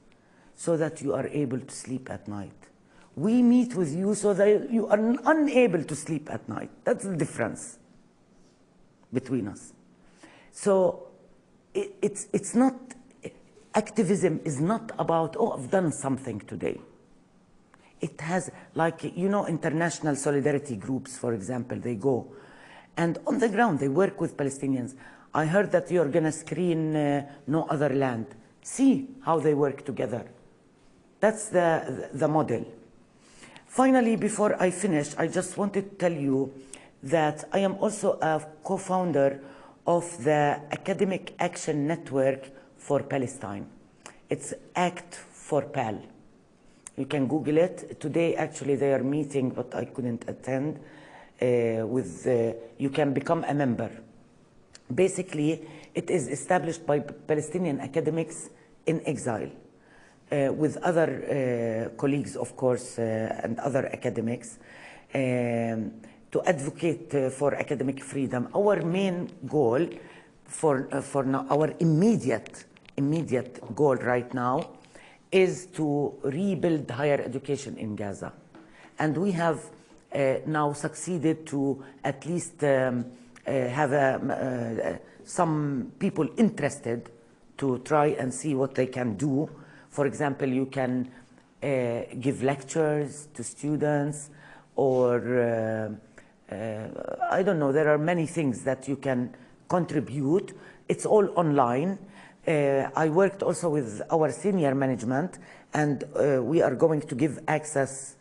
so that you are able to sleep at night. We meet with you so that you are unable to sleep at night. That's the difference between us. So it's not, activism is not about, oh, I've done something today. It has, like, international solidarity groups, for example, they go. And on the ground, they work with Palestinians. I heard that you're going to screen No Other Land. See how they work together. That's the model. Finally, before I finish, I just wanted to tell you that I am also a co-founder of the Academic Action Network for Palestine. It's ACT for PAL. You can Google it. Today, actually, they are meeting, but I couldn't attend. You can become a member. Basically, it is established by Palestinian academics in exile, with other colleagues, of course, and other academics, to advocate for academic freedom. Our main goal for now, our immediate goal right now is to rebuild higher education in Gaza. And we have now succeeded to at least have some people interested to try and see what they can do. For example, you can give lectures to students, or I don't know, there are many things that you can contribute. It's all online. I worked also with our senior management, and we are going to give access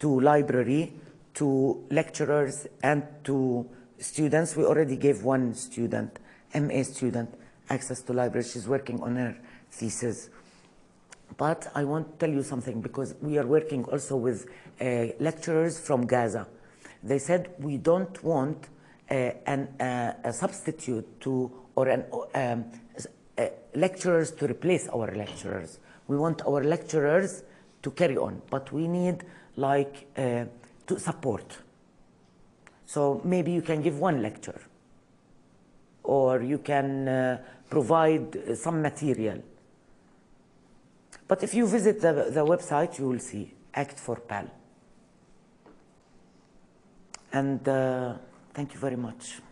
to library, to lecturers, and to students. We already gave one student, MA student, access to library. She's working on her thesis. But I want to tell you something, because we are working also with lecturers from Gaza. They said, we don't want a substitute to, or lecturers to replace our lecturers. We want our lecturers to carry on, but we need to support. So maybe you can give one lecture, or you can provide some material. But if you visit the website, you will see Act for PAL. And thank you very much.